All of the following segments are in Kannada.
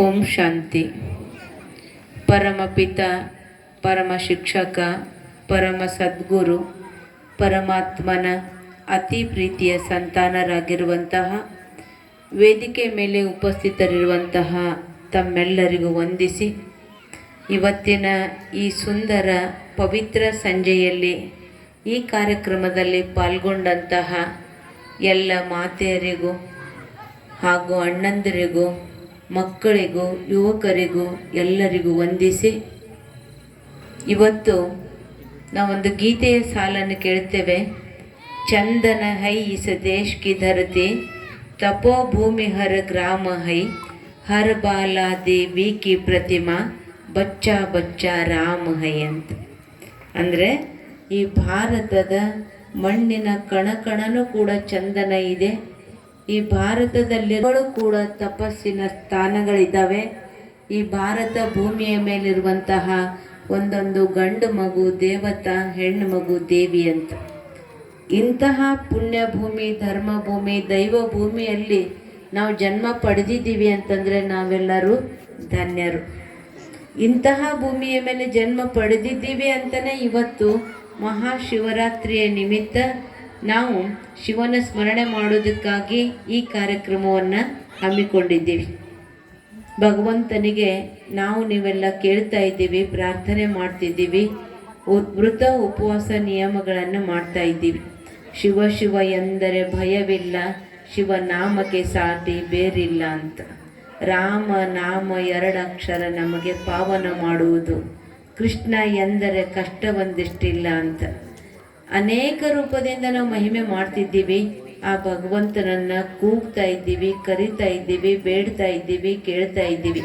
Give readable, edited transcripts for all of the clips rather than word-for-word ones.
ಓಂ ಶಾಂತಿ. ಪರಮಪಿತ, ಪರಮ ಶಿಕ್ಷಕ, ಪರಮ ಸದ್ಗುರು, ಪರಮಾತ್ಮನ ಅತಿ ಪ್ರೀತಿಯ ಸಂತಾನರಾಗಿರುವಂತಹ ವೇದಿಕೆ ಮೇಲೆ ಉಪಸ್ಥಿತರಿರುವಂತಹ ತಮ್ಮೆಲ್ಲರಿಗೂ ವಂದಿಸಿ, ಇವತ್ತಿನ ಈ ಸುಂದರ ಪವಿತ್ರ ಸಂಜೆಯಲ್ಲಿ ಈ ಕಾರ್ಯಕ್ರಮದಲ್ಲಿ ಪಾಲ್ಗೊಂಡಂತಹ ಎಲ್ಲ ಮಾತೆಯರಿಗೂ ಹಾಗೂ ಅಣ್ಣಂದಿರಿಗೂ, ಮಕ್ಕಳಿಗೂ, ಯುವಕರಿಗೂ ಎಲ್ಲರಿಗೂ ವಂದಿಸಿ, ಇವತ್ತು ನಾವೊಂದು ಗೀತೆಯ ಸಾಲನ್ನು ಕೇಳ್ತೇವೆ. ಚಂದನ ಹೈ ಇಸ ದೇಶ್ ಕಿ ಧರತಿ, ತಪೋಭೂಮಿ ಹರ ಗ್ರಾಮ ಹೈ, ಹರ ಬಾಲಾ ದೇವಿ ಕಿ ಪ್ರತಿಮಾ, ಬಚ್ಚಾ ಬಚ್ಚಾ ರಾಮ ಹೈ ಅಂತ. ಅಂದರೆ ಈ ಭಾರತದ ಮಣ್ಣಿನ ಕಣಕಣನೂ ಕೂಡ ಚಂದನ ಇದೆ. ಈ ಭಾರತದಲ್ಲಿಗಳು ಕೂಡ ತಪಸ್ಸಿನ ಸ್ಥಾನಗಳಿದ್ದಾವೆ. ಈ ಭಾರತ ಭೂಮಿಯ ಮೇಲಿರುವಂತಹ ಒಂದೊಂದು ಗಂಡು ಮಗು ದೇವತಾ, ಹೆಣ್ಣು ಮಗು ದೇವಿ ಅಂತ. ಇಂತಹ ಪುಣ್ಯ ಭೂಮಿ, ಧರ್ಮ ಭೂಮಿ, ದೈವ ಭೂಮಿಯಲ್ಲಿ ನಾವು ಜನ್ಮ ಪಡೆದಿದ್ದೀವಿ ಅಂತಂದರೆ ನಾವೆಲ್ಲರೂ ಧನ್ಯರು. ಇಂತಹ ಭೂಮಿಯ ಮೇಲೆ ಜನ್ಮ ಪಡೆದಿದ್ದೀವಿ ಅಂತಲೇ ಇವತ್ತು ಮಹಾಶಿವರಾತ್ರಿಯ ನಿಮಿತ್ತ ನಾವು ಶಿವನ ಸ್ಮರಣೆ ಮಾಡೋದಕ್ಕಾಗಿ ಈ ಕಾರ್ಯಕ್ರಮವನ್ನು ಹಮ್ಮಿಕೊಂಡಿದ್ದೀವಿ. ಭಗವಂತನಿಗೆ ನೀವೆಲ್ಲ ಕೇಳ್ತಾ ಇದ್ದೀವಿ, ಪ್ರಾರ್ಥನೆ ಮಾಡ್ತಿದ್ದೀವಿ, ವ್ರತ ಉಪವಾಸ ನಿಯಮಗಳನ್ನು ಮಾಡ್ತಾ ಇದ್ದೀವಿ. ಶಿವ ಶಿವ ಎಂದರೆ ಭಯವಿಲ್ಲ, ಶಿವನಾಮಕ್ಕೆ ಸಾಟಿ ಬೇರಿಲ್ಲ ಅಂತ. ರಾಮ ನಾಮ 2 ಅಕ್ಷರ ನಮಗೆ ಪಾವನ ಮಾಡುವುದು, ಕೃಷ್ಣ ಎಂದರೆ ಕಷ್ಟವೊಂದಿಷ್ಟಿಲ್ಲ ಅಂತ. ಅನೇಕ ರೂಪದಿಂದ ನಾವು ಮಹಿಮೆ ಮಾಡ್ತಿದ್ದೀವಿ. ಆ ಭಗವಂತನನ್ನು ಕೂಗ್ತಾ ಇದ್ದೀವಿ, ಕರಿತಾ ಇದ್ದೀವಿ, ಬೇಡ್ತಾ ಇದ್ದೀವಿ, ಕೇಳ್ತಾ ಇದ್ದೀವಿ.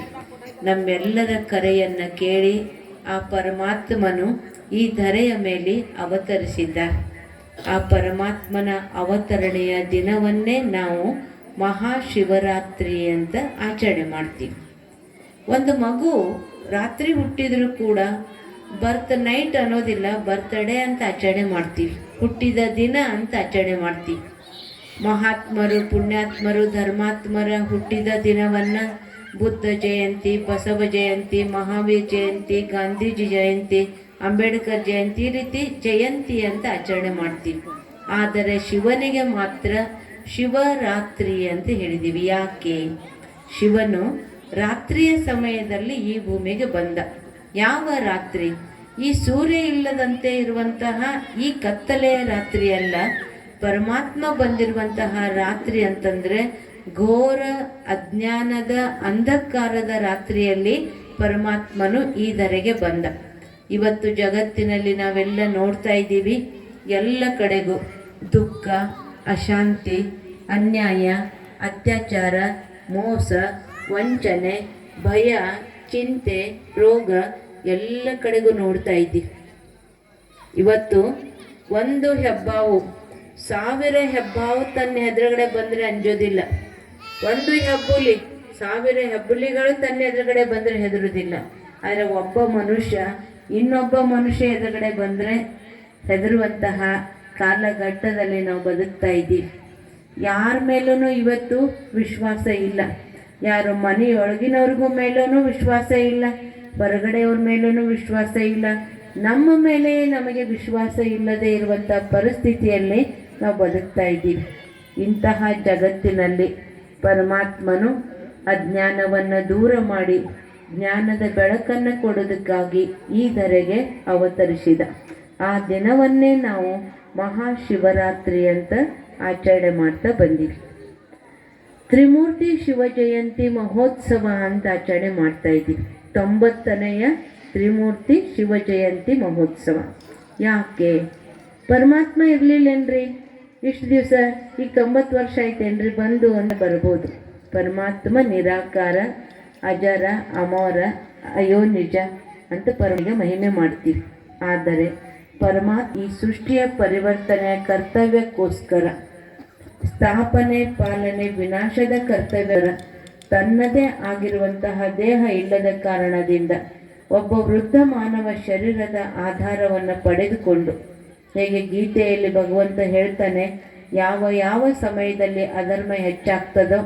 ನಮ್ಮೆಲ್ಲರ ಕರೆಯನ್ನು ಕೇಳಿ ಆ ಪರಮಾತ್ಮನು ಈ ಧರೆಯ ಮೇಲೆ ಅವತರಿಸಿದ್ದಾರೆ. ಆ ಪರಮಾತ್ಮನ ಅವತರಣೆಯ ದಿನವನ್ನೇ ನಾವು ಮಹಾಶಿವರಾತ್ರಿ ಅಂತ ಆಚರಣೆ ಮಾಡ್ತೀವಿ. ಒಂದು ಮಗು ರಾತ್ರಿ ಹುಟ್ಟಿದರೂ ಕೂಡ ಬರ್ತ್ ನೈಟ್ ಅನ್ನೋದಿಲ್ಲ, ಬರ್ತ್ಡೇ ಅಂತ ಆಚರಣೆ ಮಾಡ್ತೀವಿ, ಹುಟ್ಟಿದ ದಿನ ಅಂತ ಆಚರಣೆ ಮಾಡ್ತೀವಿ. ಮಹಾತ್ಮರು, ಪುಣ್ಯಾತ್ಮರು, ಧರ್ಮಾತ್ಮರ ಹುಟ್ಟಿದ ದಿನವನ್ನು ಬುದ್ಧ ಜಯಂತಿ, ಬಸವ ಜಯಂತಿ, ಮಹಾವೀರ್ ಜಯಂತಿ, ಗಾಂಧೀಜಿ ಜಯಂತಿ, ಅಂಬೇಡ್ಕರ್ ಜಯಂತಿ, ಈ ರೀತಿ ಜಯಂತಿ ಅಂತ ಆಚರಣೆ ಮಾಡ್ತೀವಿ. ಆದರೆ ಶಿವನಿಗೆ ಮಾತ್ರ ಶಿವರಾತ್ರಿ ಅಂತ ಹೇಳಿದ್ದೀವಿ. ಯಾಕೆ? ಶಿವನು ರಾತ್ರಿಯ ಸಮಯದಲ್ಲಿ ಈ ಭೂಮಿಗೆ ಬಂದ. ಯಾವ ರಾತ್ರಿ? ಈ ಸೂರ್ಯ ಇಲ್ಲದಂತೆ ಇರುವಂತಹ ಈ ಕತ್ತಲೆಯ ರಾತ್ರಿ ಅಲ್ಲ, ಪರಮಾತ್ಮ ಬಂದಿರುವಂತಹ ರಾತ್ರಿ ಅಂತಂದರೆ ಘೋರ ಅಜ್ಞಾನದ ಅಂಧಕಾರದ ರಾತ್ರಿಯಲ್ಲಿ ಪರಮಾತ್ಮನು ಈ ಧರೆಗೆ ಬಂದ. ಇವತ್ತು ಜಗತ್ತಿನಲ್ಲಿ ನಾವೆಲ್ಲ ನೋಡ್ತಾ ಇದ್ದೀವಿ, ಎಲ್ಲ ಕಡೆಗೂ ದುಃಖ, ಅಶಾಂತಿ, ಅನ್ಯಾಯ, ಅತ್ಯಾಚಾರ, ಮೋಸ, ವಂಚನೆ, ಭಯ, ಚಿಂತೆ, ರೋಗ ಎಲ್ಲ ಕಡೆಗೂ ನೋಡ್ತಾ ಇದ್ದೀವಿ. ಇವತ್ತು ಒಂದು ಹೆಬ್ಬಾವು 1000 ಹೆಬ್ಬಾವು ತನ್ನ ಎದುರುಗಡೆ ಬಂದರೆ ಅಂಜೋದಿಲ್ಲ. ಒಂದು ಹೆಬ್ಬುಲಿ 1000 ಹೆಬ್ಬುಲಿಗಳು ತನ್ನ ಎದುರುಗಡೆ ಬಂದರೆ ಹೆದರುವುದಿಲ್ಲ. ಆದರೆ ಒಬ್ಬ ಮನುಷ್ಯ ಇನ್ನೊಬ್ಬ ಮನುಷ್ಯ ಎದುರುಗಡೆ ಬಂದರೆ ಹೆದರುವಂತಹ ಕಾಲಘಟ್ಟದಲ್ಲಿ ನಾವು ಬದುಕ್ತಾ ಇದ್ದೀವಿ. ಯಾರ ಮೇಲೂ ಇವತ್ತು ವಿಶ್ವಾಸ ಇಲ್ಲ. ಯಾರು ಮನೆಯೊಳಗಿನವ್ರಿಗೂ ಮೇಲೂ ವಿಶ್ವಾಸ ಇಲ್ಲ, ಹೊರಗಡೆಯವ್ರ ಮೇಲೂ ವಿಶ್ವಾಸ ಇಲ್ಲ. ನಮ್ಮ ಮೇಲೆ ನಮಗೆ ವಿಶ್ವಾಸ ಇಲ್ಲದೆ ಇರುವಂಥ ಪರಿಸ್ಥಿತಿಯಲ್ಲಿ ನಾವು ಬದುಕ್ತಾ ಇದ್ದೀವಿ. ಇಂತಹ ಜಗತ್ತಿನಲ್ಲಿ ಪರಮಾತ್ಮನು ಅಜ್ಞಾನವನ್ನು ದೂರ ಮಾಡಿ ಜ್ಞಾನದ ಬೆಳಕನ್ನು ಕೊಡೋದಕ್ಕಾಗಿ ಈ ಧರೆಗೆ ಅವತರಿಸಿದ. ಆ ದಿನವನ್ನೇ ನಾವು ಮಹಾಶಿವರಾತ್ರಿ ಅಂತ ಆಚರಣೆ ಮಾಡ್ತಾ ಬಂದೀವಿ. ತ್ರಿಮೂರ್ತಿ ಶಿವ ಜಯಂತಿ ಮಹೋತ್ಸವ ಅಂತ ಆಚರಣೆ ಮಾಡ್ತಾ ಇದ್ದೀವಿ. 90ನೇಯ ತ್ರಿಮೂರ್ತಿ ಶಿವ ಜಯಂತಿ ಮಹೋತ್ಸವ. ಯಾಕೆ? ಪರಮಾತ್ಮ ಇರಲಿಲ್ಲೇನ್ರಿ ಇಷ್ಟು ದಿವಸ? ಈಗ 90 ವರ್ಷ ಆಯ್ತೇನ್ರಿ ಬಂದು ಅಂತ ಬರ್ಬೋದು. ಪರಮಾತ್ಮ ನಿರಾಕಾರ, ಅಜರ, ಅಮೋರ, ಅಯೋನಿಜ ಅಂತ ಪರಮಿಗೆ ಮಹಿಮೆ ಮಾಡ್ತೀವಿ. ಆದರೆ ಪರಮಾತ್ಮ ಈ ಸೃಷ್ಟಿಯ ಪರಿವರ್ತನೆಯ ಕರ್ತವ್ಯಕ್ಕೋಸ್ಕರ, ಸ್ಥಾಪನೆ, ಪಾಲನೆ, ವಿನಾಶದ ಕರ್ತವ್ಯ ತನ್ನದೇ ಆಗಿರುವಂತಹ ದೇಹ ಇಲ್ಲದ ಕಾರಣದಿಂದ ಒಬ್ಬ ವೃದ್ಧ ಮಾನವ ಶರೀರದ ಆಧಾರವನ್ನು ಪಡೆದುಕೊಂಡು, ಹೇಗೆ ಗೀತೆಯಲ್ಲಿ ಭಗವಂತ ಹೇಳ್ತಾನೆ, ಯಾವ ಯಾವ ಸಮಯದಲ್ಲಿ ಅಧರ್ಮ ಹೆಚ್ಚಾಗ್ತದೋ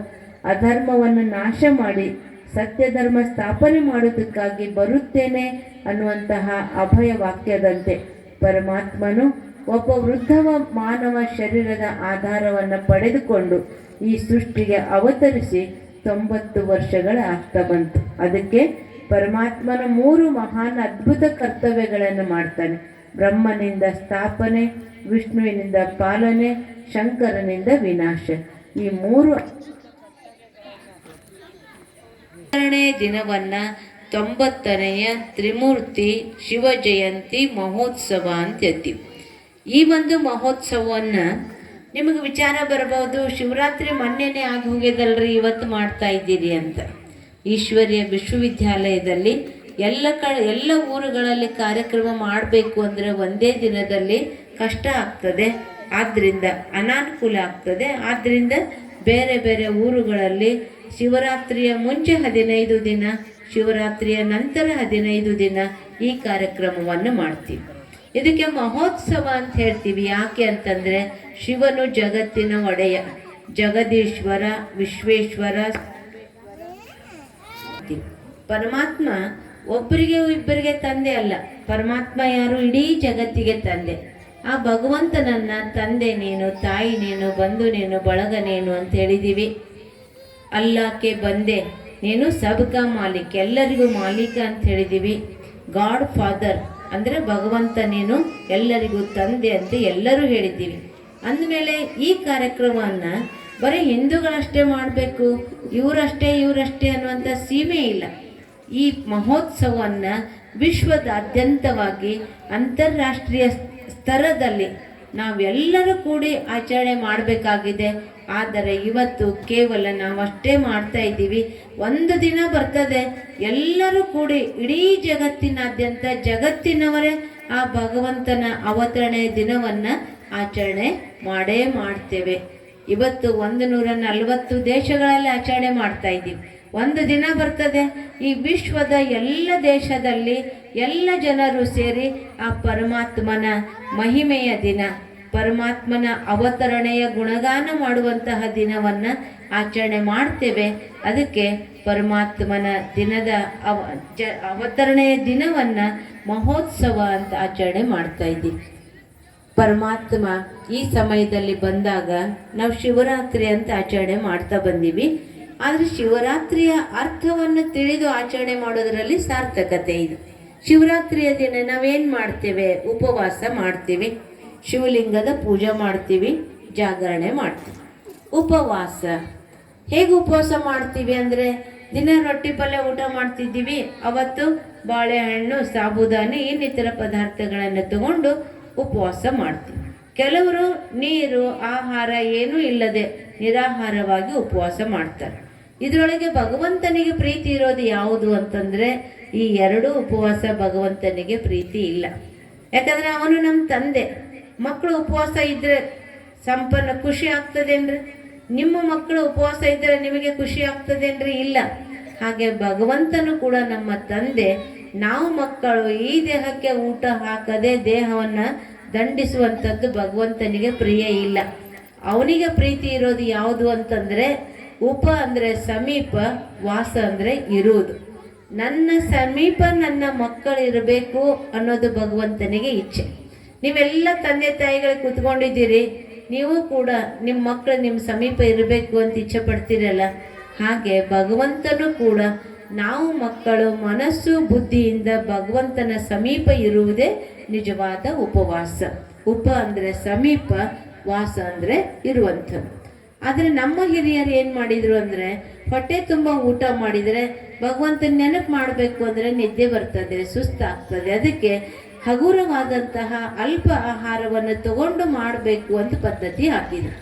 ಅಧರ್ಮವನ್ನು ನಾಶ ಮಾಡಿ ಸತ್ಯ ಧರ್ಮ ಸ್ಥಾಪನೆ ಮಾಡೋದಕ್ಕಾಗಿ ಬರುತ್ತೇನೆ ಅನ್ನುವಂತಹ ಅಭಯ ವಾಕ್ಯದಂತೆ ಪರಮಾತ್ಮನು ಒಬ್ಬ ವೃದ್ಧವ ಮಾನವ ಶರೀರದ ಆಧಾರವನ್ನು ಪಡೆದುಕೊಂಡು ಈ ಸೃಷ್ಟಿಗೆ ಅವತರಿಸಿ 90 ವರ್ಷಗಳ ಆಗ್ತಾ ಬಂತು. ಅದಕ್ಕೆ ಪರಮಾತ್ಮನ 3 ಮಹಾನ್ ಅದ್ಭುತ ಕರ್ತವ್ಯಗಳನ್ನು ಮಾಡ್ತಾನೆ. ಬ್ರಹ್ಮನಿಂದ ಸ್ಥಾಪನೆ, ವಿಷ್ಣುವಿನಿಂದ ಪಾಲನೆ, ಶಂಕರನಿಂದ ವಿನಾಶ. ಈ 3 ದಿನವನ್ನ 90ನೆಯ ತ್ರಿಮೂರ್ತಿ ಶಿವ ಜಯಂತಿ ಮಹೋತ್ಸವ ಅಂತ ಹೇಳ್ತೀವಿ. ಈ ಒಂದು ಮಹೋತ್ಸವವನ್ನು ನಿಮಗೆ ವಿಚಾರ ಬರಬಹುದು, ಶಿವರಾತ್ರಿ ಮೊನ್ನೆನೇ ಆಗಿ ಹೋಗ್ಯದಲ್ರಿ, ಇವತ್ತು ಮಾಡ್ತಾ ಇದ್ದೀರಿ ಅಂತ. ಈಶ್ವರ್ಯ ವಿಶ್ವವಿದ್ಯಾಲಯದಲ್ಲಿ ಎಲ್ಲ ಊರುಗಳಲ್ಲಿ ಕಾರ್ಯಕ್ರಮ ಮಾಡಬೇಕು ಅಂದರೆ ಒಂದೇ ದಿನದಲ್ಲಿ ಕಷ್ಟ ಆಗ್ತದೆ, ಆದ್ದರಿಂದ ಅನಾನುಕೂಲ ಆಗ್ತದೆ. ಆದ್ದರಿಂದ ಬೇರೆ ಬೇರೆ ಊರುಗಳಲ್ಲಿ ಶಿವರಾತ್ರಿಯ ಮುಂಚೆ 15 ದಿನ, ಶಿವರಾತ್ರಿಯ ನಂತರ 15 ದಿನ ಈ ಕಾರ್ಯಕ್ರಮವನ್ನು ಮಾಡ್ತೀವಿ. ಇದಕ್ಕೆ ಮಹೋತ್ಸವ ಅಂತ ಹೇಳ್ತೀವಿ. ಯಾಕೆ ಅಂತಂದರೆ ಶಿವನು ಜಗತ್ತಿನ ಒಡೆಯ, ಜಗದೀಶ್ವರ, ವಿಶ್ವೇಶ್ವರ. ಪರಮಾತ್ಮ ಒಬ್ಬರಿಗೆ ಇಬ್ಬರಿಗೆ ತಂದೆ ಅಲ್ಲ, ಪರಮಾತ್ಮ ಯಾರು? ಇಡೀ ಜಗತ್ತಿಗೆ ತಂದೆ. ಆ ಭಗವಂತನನ್ನ ತಂದೆ ನೀನು, ತಾಯಿ ನೀನು, ಬಂಧು ನೀನು, ಬಳಗ ನೀನು ಅಂತ ಹೇಳಿದ್ದೀವಿ. ಅಲ್ಲಾಕೆ ಬಂದೆ ನೀನು ಸಬ್ಕಾ ಮಾಲೀಕ್, ಎಲ್ಲರಿಗೂ ಮಾಲೀಕ ಅಂತ ಹೇಳಿದ್ದೀವಿ. ಗಾಡ್ ಫಾದರ್ ಅಂದರೆ ಭಗವಂತ ನೀನು ಎಲ್ಲರಿಗೂ ತಂದೆ ಅಂತ ಎಲ್ಲರೂ ಹೇಳಿದ್ದೀವಿ. ಅಂದಮೇಲೆ ಈ ಕಾರ್ಯಕ್ರಮವನ್ನು ಬರೀ ಹಿಂದೂಗಳಷ್ಟೇ ಮಾಡಬೇಕು, ಇವರಷ್ಟೇ ಅನ್ನುವಂಥ ಸೀಮೆ ಇಲ್ಲ. ಈ ಮಹೋತ್ಸವವನ್ನು ವಿಶ್ವದಾದ್ಯಂತವಾಗಿ ಅಂತಾರಾಷ್ಟ್ರೀಯ ಸ್ತರದಲ್ಲಿ ನಾವೆಲ್ಲರೂ ಕೂಡಿ ಆಚರಣೆ ಮಾಡಬೇಕಾಗಿದೆ. ಆದರೆ ಇವತ್ತು ಕೇವಲ ನಾವಷ್ಟೇ ಮಾಡ್ತಾ ಇದ್ದೀವಿ. ಒಂದು ದಿನ ಬರ್ತದೆ, ಎಲ್ಲರೂ ಕೂಡಿ ಇಡೀ ಜಗತ್ತಿನಾದ್ಯಂತ ಜಗತ್ತಿನವರೇ ಆ ಭಗವಂತನ ಅವತರಣೆ ದಿನವನ್ನು ಆಚರಣೆ ಮಾಡೇ ಮಾಡ್ತೇವೆ. ಇವತ್ತು 140 ದೇಶಗಳಲ್ಲಿ ಆಚರಣೆ ಮಾಡ್ತಾ ಇದ್ದೀವಿ. ಒಂದು ದಿನ ಬರ್ತದೆ, ಈ ವಿಶ್ವದ ಎಲ್ಲ ದೇಶದಲ್ಲಿ ಎಲ್ಲ ಜನರು ಸೇರಿ ಆ ಪರಮಾತ್ಮನ ಮಹಿಮೆಯ ದಿನ, ಪರಮಾತ್ಮನ ಅವತರಣೆಯ ಗುಣಗಾನ ಮಾಡುವಂತಹ ದಿನವನ್ನು ಆಚರಣೆ ಮಾಡ್ತೇವೆ. ಅದಕ್ಕೆ ಪರಮಾತ್ಮನ ದಿನದ ಅವತರಣೆಯ ದಿನವನ್ನು ಮಹೋತ್ಸವ ಅಂತ ಆಚರಣೆ ಮಾಡ್ತಾ ಇದ್ದೀವಿ. ಪರಮಾತ್ಮ ಈ ಸಮಯದಲ್ಲಿ ಬಂದಾಗ ನಾವು ಶಿವರಾತ್ರಿ ಅಂತ ಆಚರಣೆ ಮಾಡ್ತಾ ಬಂದೀವಿ. ಆದರೆ ಶಿವರಾತ್ರಿಯ ಅರ್ಥವನ್ನು ತಿಳಿದು ಆಚರಣೆ ಮಾಡೋದರಲ್ಲಿ ಸಾರ್ಥಕತೆ ಇದೆ. ಶಿವರಾತ್ರಿಯ ದಿನ ನಾವೇನು ಮಾಡ್ತೇವೆ? ಉಪವಾಸ ಮಾಡ್ತೀವಿ, ಶಿವಲಿಂಗದ ಪೂಜೆ ಮಾಡ್ತೀವಿ, ಜಾಗರಣೆ ಮಾಡ್ತೀವಿ. ಉಪವಾಸ ಹೇಗೆ ಉಪವಾಸ ಮಾಡ್ತೀವಿ ಅಂದರೆ, ದಿನ ರೊಟ್ಟಿ ಪಲ್ಯ ಊಟ ಮಾಡ್ತಿದ್ದೀವಿ, ಅವತ್ತು ಬಾಳೆಹಣ್ಣು, ಸಾಬುದಾನಿ, ಇನ್ನಿತರ ಪದಾರ್ಥಗಳನ್ನು ತಗೊಂಡು ಉಪವಾಸ ಮಾಡ್ತೀವಿ. ಕೆಲವರು ನೀರು ಆಹಾರ ಏನೂ ಇಲ್ಲದೆ ನಿರಾಹಾರವಾಗಿ ಉಪವಾಸ ಮಾಡ್ತಾರೆ. ಇದರೊಳಗೆ ಭಗವಂತನಿಗೆ ಪ್ರೀತಿ ಇರೋದು ಯಾವುದು ಅಂತಂದರೆ, ಈ 2 ಉಪವಾಸ ಭಗವಂತನಿಗೆ ಪ್ರೀತಿ ಇಲ್ಲ. ಯಾಕಂದರೆ ಅವನು ನಮ್ಮ ತಂದೆ. ಮಕ್ಕಳು ಉಪವಾಸ ಇದ್ದರೆ ಸಂಪನ್ನ ಖುಷಿ ಆಗ್ತದೆ ಅಂದರೆ, ನಿಮ್ಮ ಮಕ್ಕಳು ಉಪವಾಸ ಇದ್ದರೆ ನಿಮಗೆ ಖುಷಿ ಆಗ್ತದೆ ಅಂದರೆ ಇಲ್ಲ. ಹಾಗೆ ಭಗವಂತನು ಕೂಡ ನಮ್ಮ ತಂದೆ. ನಾವು ಮಕ್ಕಳು ಈ ದೇಹಕ್ಕೆ ಊಟ ಹಾಕದೆ ದೇಹವನ್ನು ದಂಡಿಸುವಂಥದ್ದು ಭಗವಂತನಿಗೆ ಪ್ರಿಯ ಇಲ್ಲ. ಅವನಿಗೆ ಪ್ರೀತಿ ಇರೋದು ಯಾವುದು ಅಂತಂದರೆ, ಉಪ ಅಂದರೆ ಸಮೀಪ, ವಾಸ ಅಂದರೆ ಇರುವುದು. ನನ್ನ ಸಮೀಪ ನನ್ನ ಮಕ್ಕಳು ಇರಬೇಕು ಅನ್ನೋದು ಭಗವಂತನಿಗೆ ಇಚ್ಛೆ. ನೀವೆಲ್ಲ ತಂದೆ ತಾಯಿಗಳು ಕೂತ್ಕೊಂಡಿದ್ದೀರಿ, ನೀವು ಕೂಡ ನಿಮ್ಮ ಮಕ್ಕಳು ನಿಮ್ಮ ಸಮೀಪ ಇರಬೇಕು ಅಂತ ಇಚ್ಛೆ ಪಡ್ತೀರಲ್ಲ, ಹಾಗೆ ಭಗವಂತನೂ ಕೂಡ ನಾವು ಮಕ್ಕಳು ಮನಸ್ಸು ಬುದ್ಧಿಯಿಂದ ಭಗವಂತನ ಸಮೀಪ ಇರುವುದೇ ನಿಜವಾದ ಉಪವಾಸ. ಉಪ ಅಂದರೆ ಸಮೀಪ, ವಾಸ ಅಂದರೆ ಇರುವಂಥದ್ದು. ಆದರೆ ನಮ್ಮ ಹಿರಿಯರು ಏನು ಮಾಡಿದರು ಅಂದರೆ, ಹೊಟ್ಟೆ ತುಂಬ ಊಟ ಮಾಡಿದರೆ ಭಗವಂತನ ನೆನಪು ಮಾಡಬೇಕು ಅಂದರೆ ನಿದ್ದೆ ಬರ್ತದೆ, ಸುಸ್ತಾಗ್ತದೆ. ಅದಕ್ಕೆ ಹಗುರವಾದಂತಹ ಅಲ್ಪ ಆಹಾರವನ್ನು ತಗೊಂಡು ಮಾಡಬೇಕು ಅಂತ ಪದ್ಧತಿ ಹಾಕಿದ್ರು.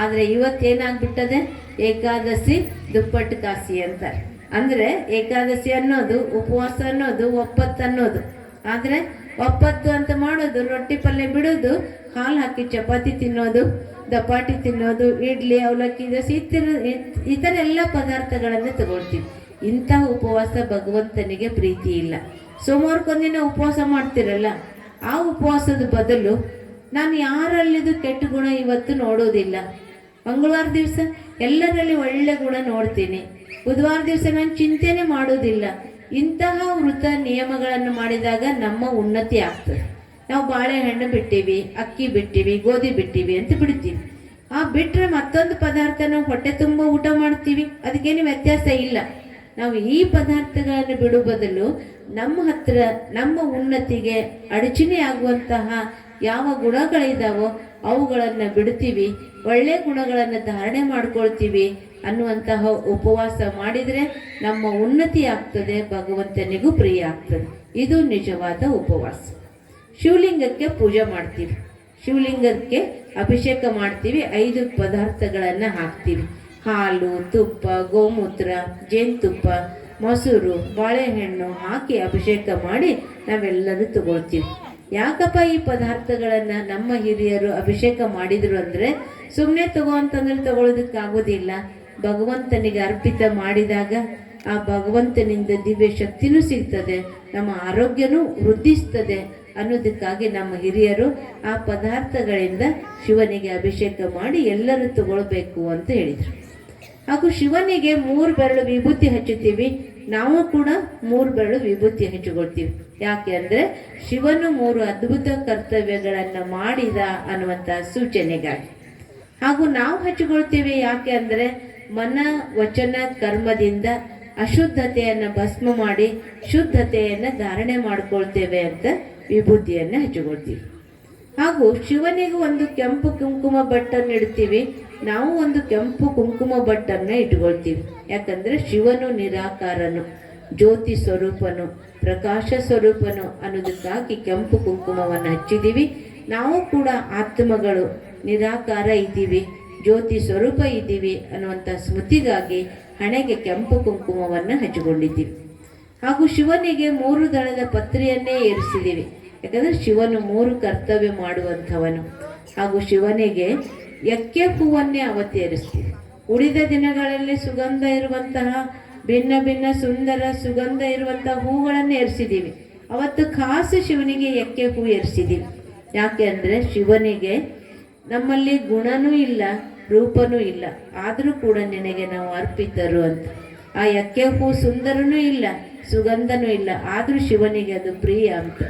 ಆದರೆ ಇವತ್ತೇನಾಗ್ಬಿಟ್ಟದೆ, ಏಕಾದಶಿ ದುಪ್ಪಟ್ಟು ಕಾಸಿ ಅಂತಾರೆ. ಅಂದರೆ ಏಕಾದಶಿ ಅನ್ನೋದು, ಉಪವಾಸ ಅನ್ನೋದು, ಒಪ್ಪತ್ತು ಅನ್ನೋದು. ಆದರೆ ಒಪ್ಪತ್ತು ಅಂತ ಮಾಡೋದು, ರೊಟ್ಟಿ ಪಲ್ಯ ಬಿಡೋದು, ಹಾಲು ಹಾಕಿ ಚಪಾತಿ ತಿನ್ನೋದು, ದಪಾಟಿ ತಿನ್ನೋದು, ಇಡ್ಲಿ, ಅವಲಕ್ಕಿ, ದೋಸೆ ಈ ಥರ ಎಲ್ಲ ಪದಾರ್ಥಗಳನ್ನು ತಗೊಳ್ತೀವಿ. ಇಂಥ ಉಪವಾಸ ಭಗವಂತನಿಗೆ ಪ್ರೀತಿ ಇಲ್ಲ. ಸೋಮವಾರಕ್ಕೊಂದಿನ ಉಪವಾಸ ಮಾಡ್ತಿರಲ್ಲ, ಆ ಉಪವಾಸದ ಬದಲು ನಾನು ಯಾರಲ್ಲಿದು ಕೆಟ್ಟ ಗುಣ ಇವತ್ತು ನೋಡೋದಿಲ್ಲ. ಮಂಗಳವಾರ ದಿವಸ ಎಲ್ಲರಲ್ಲಿ ಒಳ್ಳೆ ಗುಣ ನೋಡ್ತೀನಿ. ಬುಧವಾರ ದಿವಸ ನಾನು ಚಿಂತೆನೆ ಮಾಡೋದಿಲ್ಲ. ಇಂತಹ ವೃತ ನಿಯಮಗಳನ್ನು ಮಾಡಿದಾಗ ನಮ್ಮ ಉನ್ನತಿ ಆಗ್ತದೆ. ನಾವು ಬಾಳೆಹಣ್ಣು ಬಿಟ್ಟಿವಿ, ಅಕ್ಕಿ ಬಿಟ್ಟಿವಿ, ಗೋಧಿ ಬಿಟ್ಟಿವಿ ಅಂತ ಬಿಡ್ತೀವಿ. ಆ ಬಿಟ್ಟರೆ ಮತ್ತೊಂದು ಪದಾರ್ಥ ನಾವು ಹೊಟ್ಟೆ ತುಂಬ ಊಟ ಮಾಡ್ತೀವಿ, ಅದಕ್ಕೇನು ವ್ಯತ್ಯಾಸ ಇಲ್ಲ. ನಾವು ಈ ಪದಾರ್ಥಗಳನ್ನು ಬಿಡೋ ಬದಲು ನಮ್ಮ ಹತ್ರ ನಮ್ಮ ಉನ್ನತಿಗೆ ಅಡಚಣೆ ಆಗುವಂತಹ ಯಾವ ಗುಣಗಳಿದಾವೋ ಅವುಗಳನ್ನು ಬಿಡ್ತೀವಿ, ಒಳ್ಳೆ ಗುಣಗಳನ್ನು ಧಾರಣೆ ಮಾಡ್ಕೊಳ್ತೀವಿ ಅನ್ನುವಂತಹ ಉಪವಾಸ ಮಾಡಿದರೆ ನಮ್ಮ ಉನ್ನತಿ ಆಗ್ತದೆ, ಭಗವಂತನಿಗೂ ಪ್ರಿಯ ಆಗ್ತದೆ. ಇದು ನಿಜವಾದ ಉಪವಾಸ. ಶಿವಲಿಂಗಕ್ಕೆ ಪೂಜೆ ಮಾಡ್ತೀವಿ, ಶಿವಲಿಂಗಕ್ಕೆ ಅಭಿಷೇಕ ಮಾಡ್ತೀವಿ, 5 ಪದಾರ್ಥಗಳನ್ನು ಹಾಕ್ತೀವಿ. ಹಾಲು, ತುಪ್ಪ, ಗೋಮೂತ್ರ, ಜೇನುತುಪ್ಪ, ಮೊಸರು, ಬಾಳೆಹಣ್ಣು ಹಾಕಿ ಅಭಿಷೇಕ ಮಾಡಿ ನಾವೆಲ್ಲರೂ ತಗೊಳ್ತೀವಿ. ಯಾಕಪ್ಪ ಈ ಪದಾರ್ಥಗಳನ್ನು ನಮ್ಮ ಹಿರಿಯರು ಅಭಿಷೇಕ ಮಾಡಿದರು ಅಂದರೆ, ಸುಮ್ಮನೆ ತಗೋ ಅಂತಂದ್ರೆ ತಗೊಳ್ಳೋದಕ್ಕಾಗೋದಿಲ್ಲ. ಭಗವಂತನಿಗೆ ಅರ್ಪಿತ ಮಾಡಿದಾಗ ಆ ಭಗವಂತನಿಂದ ದಿವ್ಯ ಶಕ್ತಿನೂ ಸಿಗ್ತದೆ, ನಮ್ಮ ಆರೋಗ್ಯನೂ ವೃದ್ಧಿಸ್ತದೆ ಅನ್ನೋದಕ್ಕಾಗಿ ನಮ್ಮ ಹಿರಿಯರು ಆ ಪದಾರ್ಥಗಳಿಂದ ಶಿವನಿಗೆ ಅಭಿಷೇಕ ಮಾಡಿ ಎಲ್ಲರೂ ತಗೊಳ್ಬೇಕು ಅಂತ ಹೇಳಿದರು. ಹಾಗೂ ಶಿವನಿಗೆ 3 ಬೆರಳು ವಿಭೂತಿ ಹಚ್ಚುತ್ತೀವಿ, ನಾವು ಕೂಡ 3 ಬೆರಳು ವಿಭೂತಿ ಹಚ್ಚಿಕೊಳ್ತೀವಿ. ಯಾಕೆ ಅಂದರೆ ಶಿವನು 3 ಅದ್ಭುತ ಕರ್ತವ್ಯಗಳನ್ನು ಮಾಡಿದ ಅನ್ನುವಂತಹ ಸೂಚನೆಗಾಗಿ. ಹಾಗೂ ನಾವು ಹಚ್ಚಿಕೊಳ್ತೀವಿ ಯಾಕೆ ಅಂದರೆ ಮನ ವಚನ ಕರ್ಮದಿಂದ ಅಶುದ್ಧತೆಯನ್ನು ಭಸ್ಮ ಮಾಡಿ ಶುದ್ಧತೆಯನ್ನು ಧಾರಣೆ ಮಾಡ್ಕೊಳ್ತೇವೆ ಅಂತ ವಿಭೂತಿಯನ್ನು ಹಚ್ಚಿಕೊಳ್ತೀವಿ. ಹಾಗೂ ಶಿವನಿಗೆ ಒಂದು ಕೆಂಪು ಕುಂಕುಮ ಬಟ್ಟನ್ನು ಇಡ್ತೀವಿ, ನಾವು ಒಂದು ಕೆಂಪು ಕುಂಕುಮ ಬಟ್ಟನ್ನು ಇಟ್ಕೊಳ್ತೀವಿ. ಯಾಕಂದರೆ ಶಿವನು ನಿರಾಕಾರನು, ಜ್ಯೋತಿ ಸ್ವರೂಪನು, ಪ್ರಕಾಶ ಸ್ವರೂಪನು ಅನ್ನೋದಕ್ಕಾಗಿ ಕೆಂಪು ಕುಂಕುಮವನ್ನು ಹಚ್ಚಿದ್ದೀವಿ. ನಾವು ಕೂಡ ಆತ್ಮಗಳು, ನಿರಾಕಾರ ಇದ್ದೀವಿ, ಜ್ಯೋತಿ ಸ್ವರೂಪ ಇದ್ದೀವಿ ಅನ್ನುವಂಥ ಸ್ಮೃತಿಗಾಗಿ ಹಣೆಗೆ ಕೆಂಪು ಕುಂಕುಮವನ್ನು ಹಚ್ಚಿಕೊಂಡಿದ್ದೀವಿ. ಹಾಗೂ ಶಿವನಿಗೆ 3 ದಳದ ಪತ್ರಿಯನ್ನೇ ಏರಿಸಿದ್ದೀವಿ. ಯಾಕಂದರೆ ಶಿವನು 3 ಕರ್ತವ್ಯ ಮಾಡುವಂಥವನು. ಹಾಗೂ ಶಿವನಿಗೆ ಎಕ್ಕೆ ಹೂವನ್ನೇ ಅವತ್ತೇರಿಸ್ತೀವಿ. ಉಳಿದ ದಿನಗಳಲ್ಲಿ ಸುಗಂಧ ಇರುವಂತಹ ಭಿನ್ನ ಭಿನ್ನ ಸುಂದರ ಸುಗಂಧ ಇರುವಂತಹ ಹೂಗಳನ್ನು ಏರಿಸಿದ್ದೀವಿ. ಅವತ್ತು ಖಾಸು ಶಿವನಿಗೆ ಎಕ್ಕೆ ಹೂ ಏರಿಸಿದ್ದೀವಿ. ಯಾಕೆ ಅಂದರೆ ಶಿವನಿಗೆ ನಮ್ಮಲ್ಲಿ ಗುಣನೂ ಇಲ್ಲ, ರೂಪನೂ ಇಲ್ಲ, ಆದರೂ ಕೂಡ ನಿನಗೆ ನಾವು ಅರ್ಪಿತರು ಅಂತ. ಆ ಎಕ್ಕೆ ಹೂ ಸುಂದರನೂ ಇಲ್ಲ, ಸುಗಂಧನೂ ಇಲ್ಲ, ಆದರೂ ಶಿವನಿಗೆ ಅದು ಪ್ರಿಯ ಅಂತ.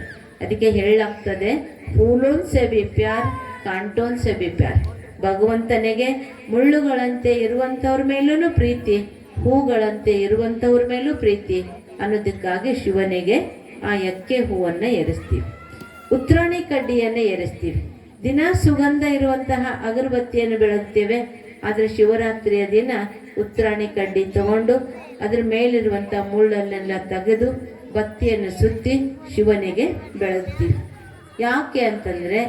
ಅದಕ್ಕೆ ಹೇಳಲಾಗ್ತದೆ, ಫೂಲೋನ್ ಸೆ ಬಿ ಪ್ಯಾರ್, ಕಾಂಟೋನ್ ಸೆ ಬಿ ಪ್ಯಾರ್. ಭಗವಂತನಿಗೆ ಮುಳ್ಳುಗಳಂತೆ ಇರುವಂಥವ್ರ ಮೇಲೂ ಪ್ರೀತಿ, ಹೂಗಳಂತೆ ಇರುವಂಥವ್ರ ಮೇಲೂ ಪ್ರೀತಿ ಅನ್ನೋದಕ್ಕಾಗಿ ಶಿವನಿಗೆ ಆ ಎಕ್ಕೆ ಹೂವನ್ನು ಏರಿಸ್ತೀವಿ. ಉತ್ರಾಣಿ ಕಡ್ಡಿಯನ್ನು ಏರಿಸ್ತೀವಿ. ದಿನ ಸುಗಂಧ ಇರುವಂತಹ ಅಗರಬತ್ತಿಯನ್ನು ಬೆಳಗ್ತೇವೆ, ಆದರೆ ಶಿವರಾತ್ರಿಯ ದಿನ ಉತ್ರಾಣಿ ಕಡ್ಡಿ ತಗೊಂಡು ಅದರ ಮೇಲಿರುವಂಥ ಮುಳ್ಳನ್ನೆಲ್ಲ ತೆಗೆದು ಬತ್ತಿಯನ್ನು ಸುತ್ತಿ ಶಿವನಿಗೆ ಬೆಳಗ್ತೀವಿ. ಯಾಕೆ ಅಂತಂದರೆ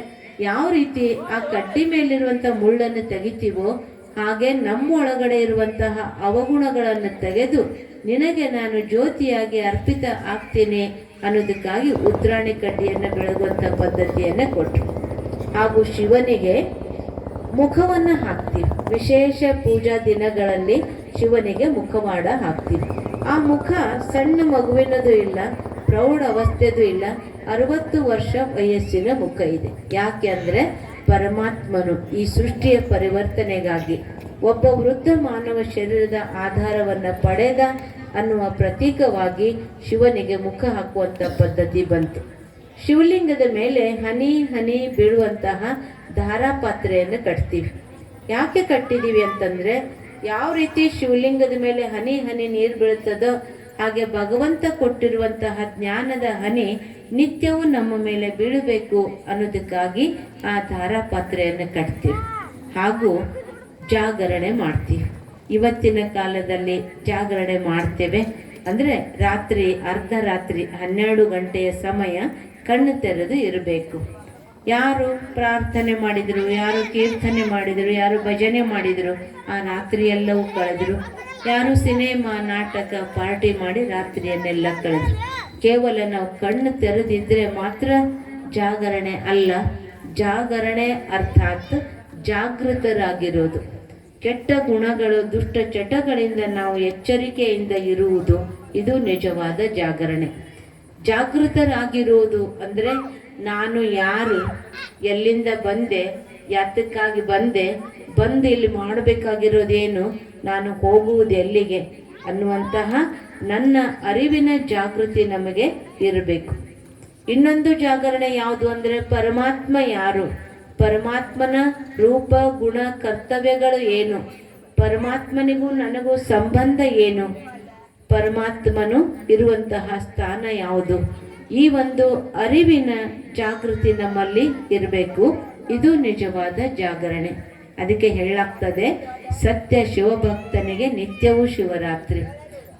ಯಾವ ರೀತಿ ಆ ಕಡ್ಡಿ ಮೇಲಿರುವಂಥ ಮುಳ್ಳನ್ನು ತೆಗಿತೀವೋ ಹಾಗೆ ನಮ್ಮ ಒಳಗಡೆ ಇರುವಂತಹ ಅವಗುಣಗಳನ್ನು ತೆಗೆದು ನಿನಗೆ ನಾನು ಜ್ಯೋತಿಯಾಗಿ ಅರ್ಪಿತ ಆಗ್ತೀನಿ ಅನ್ನೋದಕ್ಕಾಗಿ ಉತ್ರಾಣಿ ಕಡ್ಡಿಯನ್ನು ಬೆಳಗುವಂಥ ಪದ್ಧತಿಯನ್ನು ಕೊಟ್ಟರು. ಹಾಗೂ ಶಿವನಿಗೆ ಮುಖವನ್ನು ಹಾಕ್ತೀವಿ. ವಿಶೇಷ ಪೂಜಾ ದಿನಗಳಲ್ಲಿ ಶಿವನಿಗೆ ಮುಖವಾಡ ಹಾಕ್ತೀವಿ. ಆ ಮುಖ ಸಣ್ಣ ಮಗುವಿನದು ಇಲ್ಲ, ಪ್ರೌಢ ಅವಸ್ಥೆದು ಇಲ್ಲ, 60 ವರ್ಷ ವಯಸ್ಸಿನ ಮುಖ ಇದೆ. ಯಾಕೆ ಅಂದರೆ ಪರಮಾತ್ಮನು ಈ ಸೃಷ್ಟಿಯ ಪರಿವರ್ತನೆಗಾಗಿ ಒಬ್ಬ ವೃದ್ಧ ಮಾನವ ಶರೀರದ ಆಧಾರವನ್ನು ಪಡೆದ ಅನ್ನುವ ಪ್ರತೀಕವಾಗಿ ಶಿವನಿಗೆ ಮುಖ ಹಾಕುವಂಥ ಪದ್ಧತಿ ಬಂತು. ಶಿವಲಿಂಗದ ಮೇಲೆ ಹನಿ ಹನಿ ಬೀಳುವಂತಹ ಧಾರಾಪಾತ್ರೆಯನ್ನು ಕಟ್ತೀವಿ. ಯಾಕೆ ಕಟ್ಟಿದ್ದೀವಿ ಅಂತಂದರೆ ಯಾವ ರೀತಿ ಶಿವಲಿಂಗದ ಮೇಲೆ ಹನಿ ಹನಿ ನೀರು ಬೀಳುತ್ತದೋ ಹಾಗೆ ಭಗವಂತ ಕೊಟ್ಟಿರುವಂತಹ ಜ್ಞಾನದ ಹನಿ ನಿತ್ಯವೂ ನಮ್ಮ ಮೇಲೆ ಬೀಳಬೇಕು ಅನ್ನೋದಕ್ಕಾಗಿ ಆ ಧಾರಾಪಾತ್ರೆಯನ್ನು ಕಟ್ತೀವಿ. ಹಾಗೂ ಜಾಗರಣೆ ಮಾಡ್ತೀವಿ. ಇವತ್ತಿನ ಕಾಲದಲ್ಲಿ ಜಾಗರಣೆ ಮಾಡ್ತೇವೆ ಅಂದರೆ ರಾತ್ರಿ ಅರ್ಧರಾತ್ರಿ 12 ಗಂಟೆಯ ಸಮಯ ಕಣ್ಣು ತೆರೆದು ಇರಬೇಕು. ಯಾರು ಪ್ರಾರ್ಥನೆ ಮಾಡಿದರು, ಯಾರು ಕೀರ್ತನೆ ಮಾಡಿದರು, ಯಾರು ಭಜನೆ ಮಾಡಿದರು, ಆ ರಾತ್ರಿಯೆಲ್ಲವೂ ಕಳೆದರು. ಯಾರು ಸಿನಿಮಾ ನಾಟಕ ಪಾರ್ಟಿ ಮಾಡಿ ರಾತ್ರಿಯನ್ನೆಲ್ಲ ಕಳೆದರು. ಕೇವಲ ನಾವು ಕಣ್ಣು ತೆರೆದಿದ್ದರೆ ಮಾತ್ರ ಜಾಗರಣೆ ಅಲ್ಲ. ಜಾಗರಣೆ ಅರ್ಥಾತ್ ಜಾಗೃತರಾಗಿರೋದು. ಕೆಟ್ಟ ಗುಣಗಳು ದುಷ್ಟ ಚಟಗಳಿಂದ ನಾವು ಎಚ್ಚರಿಕೆಯಿಂದ ಇರುವುದು, ಇದು ನಿಜವಾದ ಜಾಗರಣೆ. ಜಾಗೃತರಾಗಿರುವುದು ಅಂದರೆ ನಾನು ಯಾರು, ಎಲ್ಲಿಂದ ಬಂದೆ, ಯಾತಕ್ಕಾಗಿ ಬಂದೆ, ಬಂದು ಇಲ್ಲಿ ಮಾಡಬೇಕಾಗಿರೋದೇನು, ನಾನು ಹೋಗುವುದು ಎಲ್ಲಿಗೆ, ಅನ್ನುವಂತಹ ನನ್ನ ಅರಿವಿನ ಜಾಗೃತಿ ನಮಗೆ ಇರಬೇಕು. ಇನ್ನೊಂದು ಜಾಗರಣೆ ಯಾವುದು ಅಂದರೆ ಪರಮಾತ್ಮ ಯಾರು, ಪರಮಾತ್ಮನ ರೂಪ ಗುಣ ಕರ್ತವ್ಯಗಳು ಏನು, ಪರಮಾತ್ಮನಿಗೂ ನನಗೂ ಸಂಬಂಧ ಏನು, ಪರಮಾತ್ಮನು ಇರುವಂತಹ ಸ್ಥಾನ ಯಾವುದು, ಈ ಒಂದು ಅರಿವಿನ ಜಾಗೃತಿ ನಮ್ಮಲ್ಲಿ ಇರಬೇಕು. ಇದು ನಿಜವಾದ ಜಾಗರಣೆ. ಅದಕ್ಕೆ ಹೇಳಲಾಗ್ತದೆ, ಸತ್ಯ ಶಿವಭಕ್ತನಿಗೆ ನಿತ್ಯವೂ ಶಿವರಾತ್ರಿ.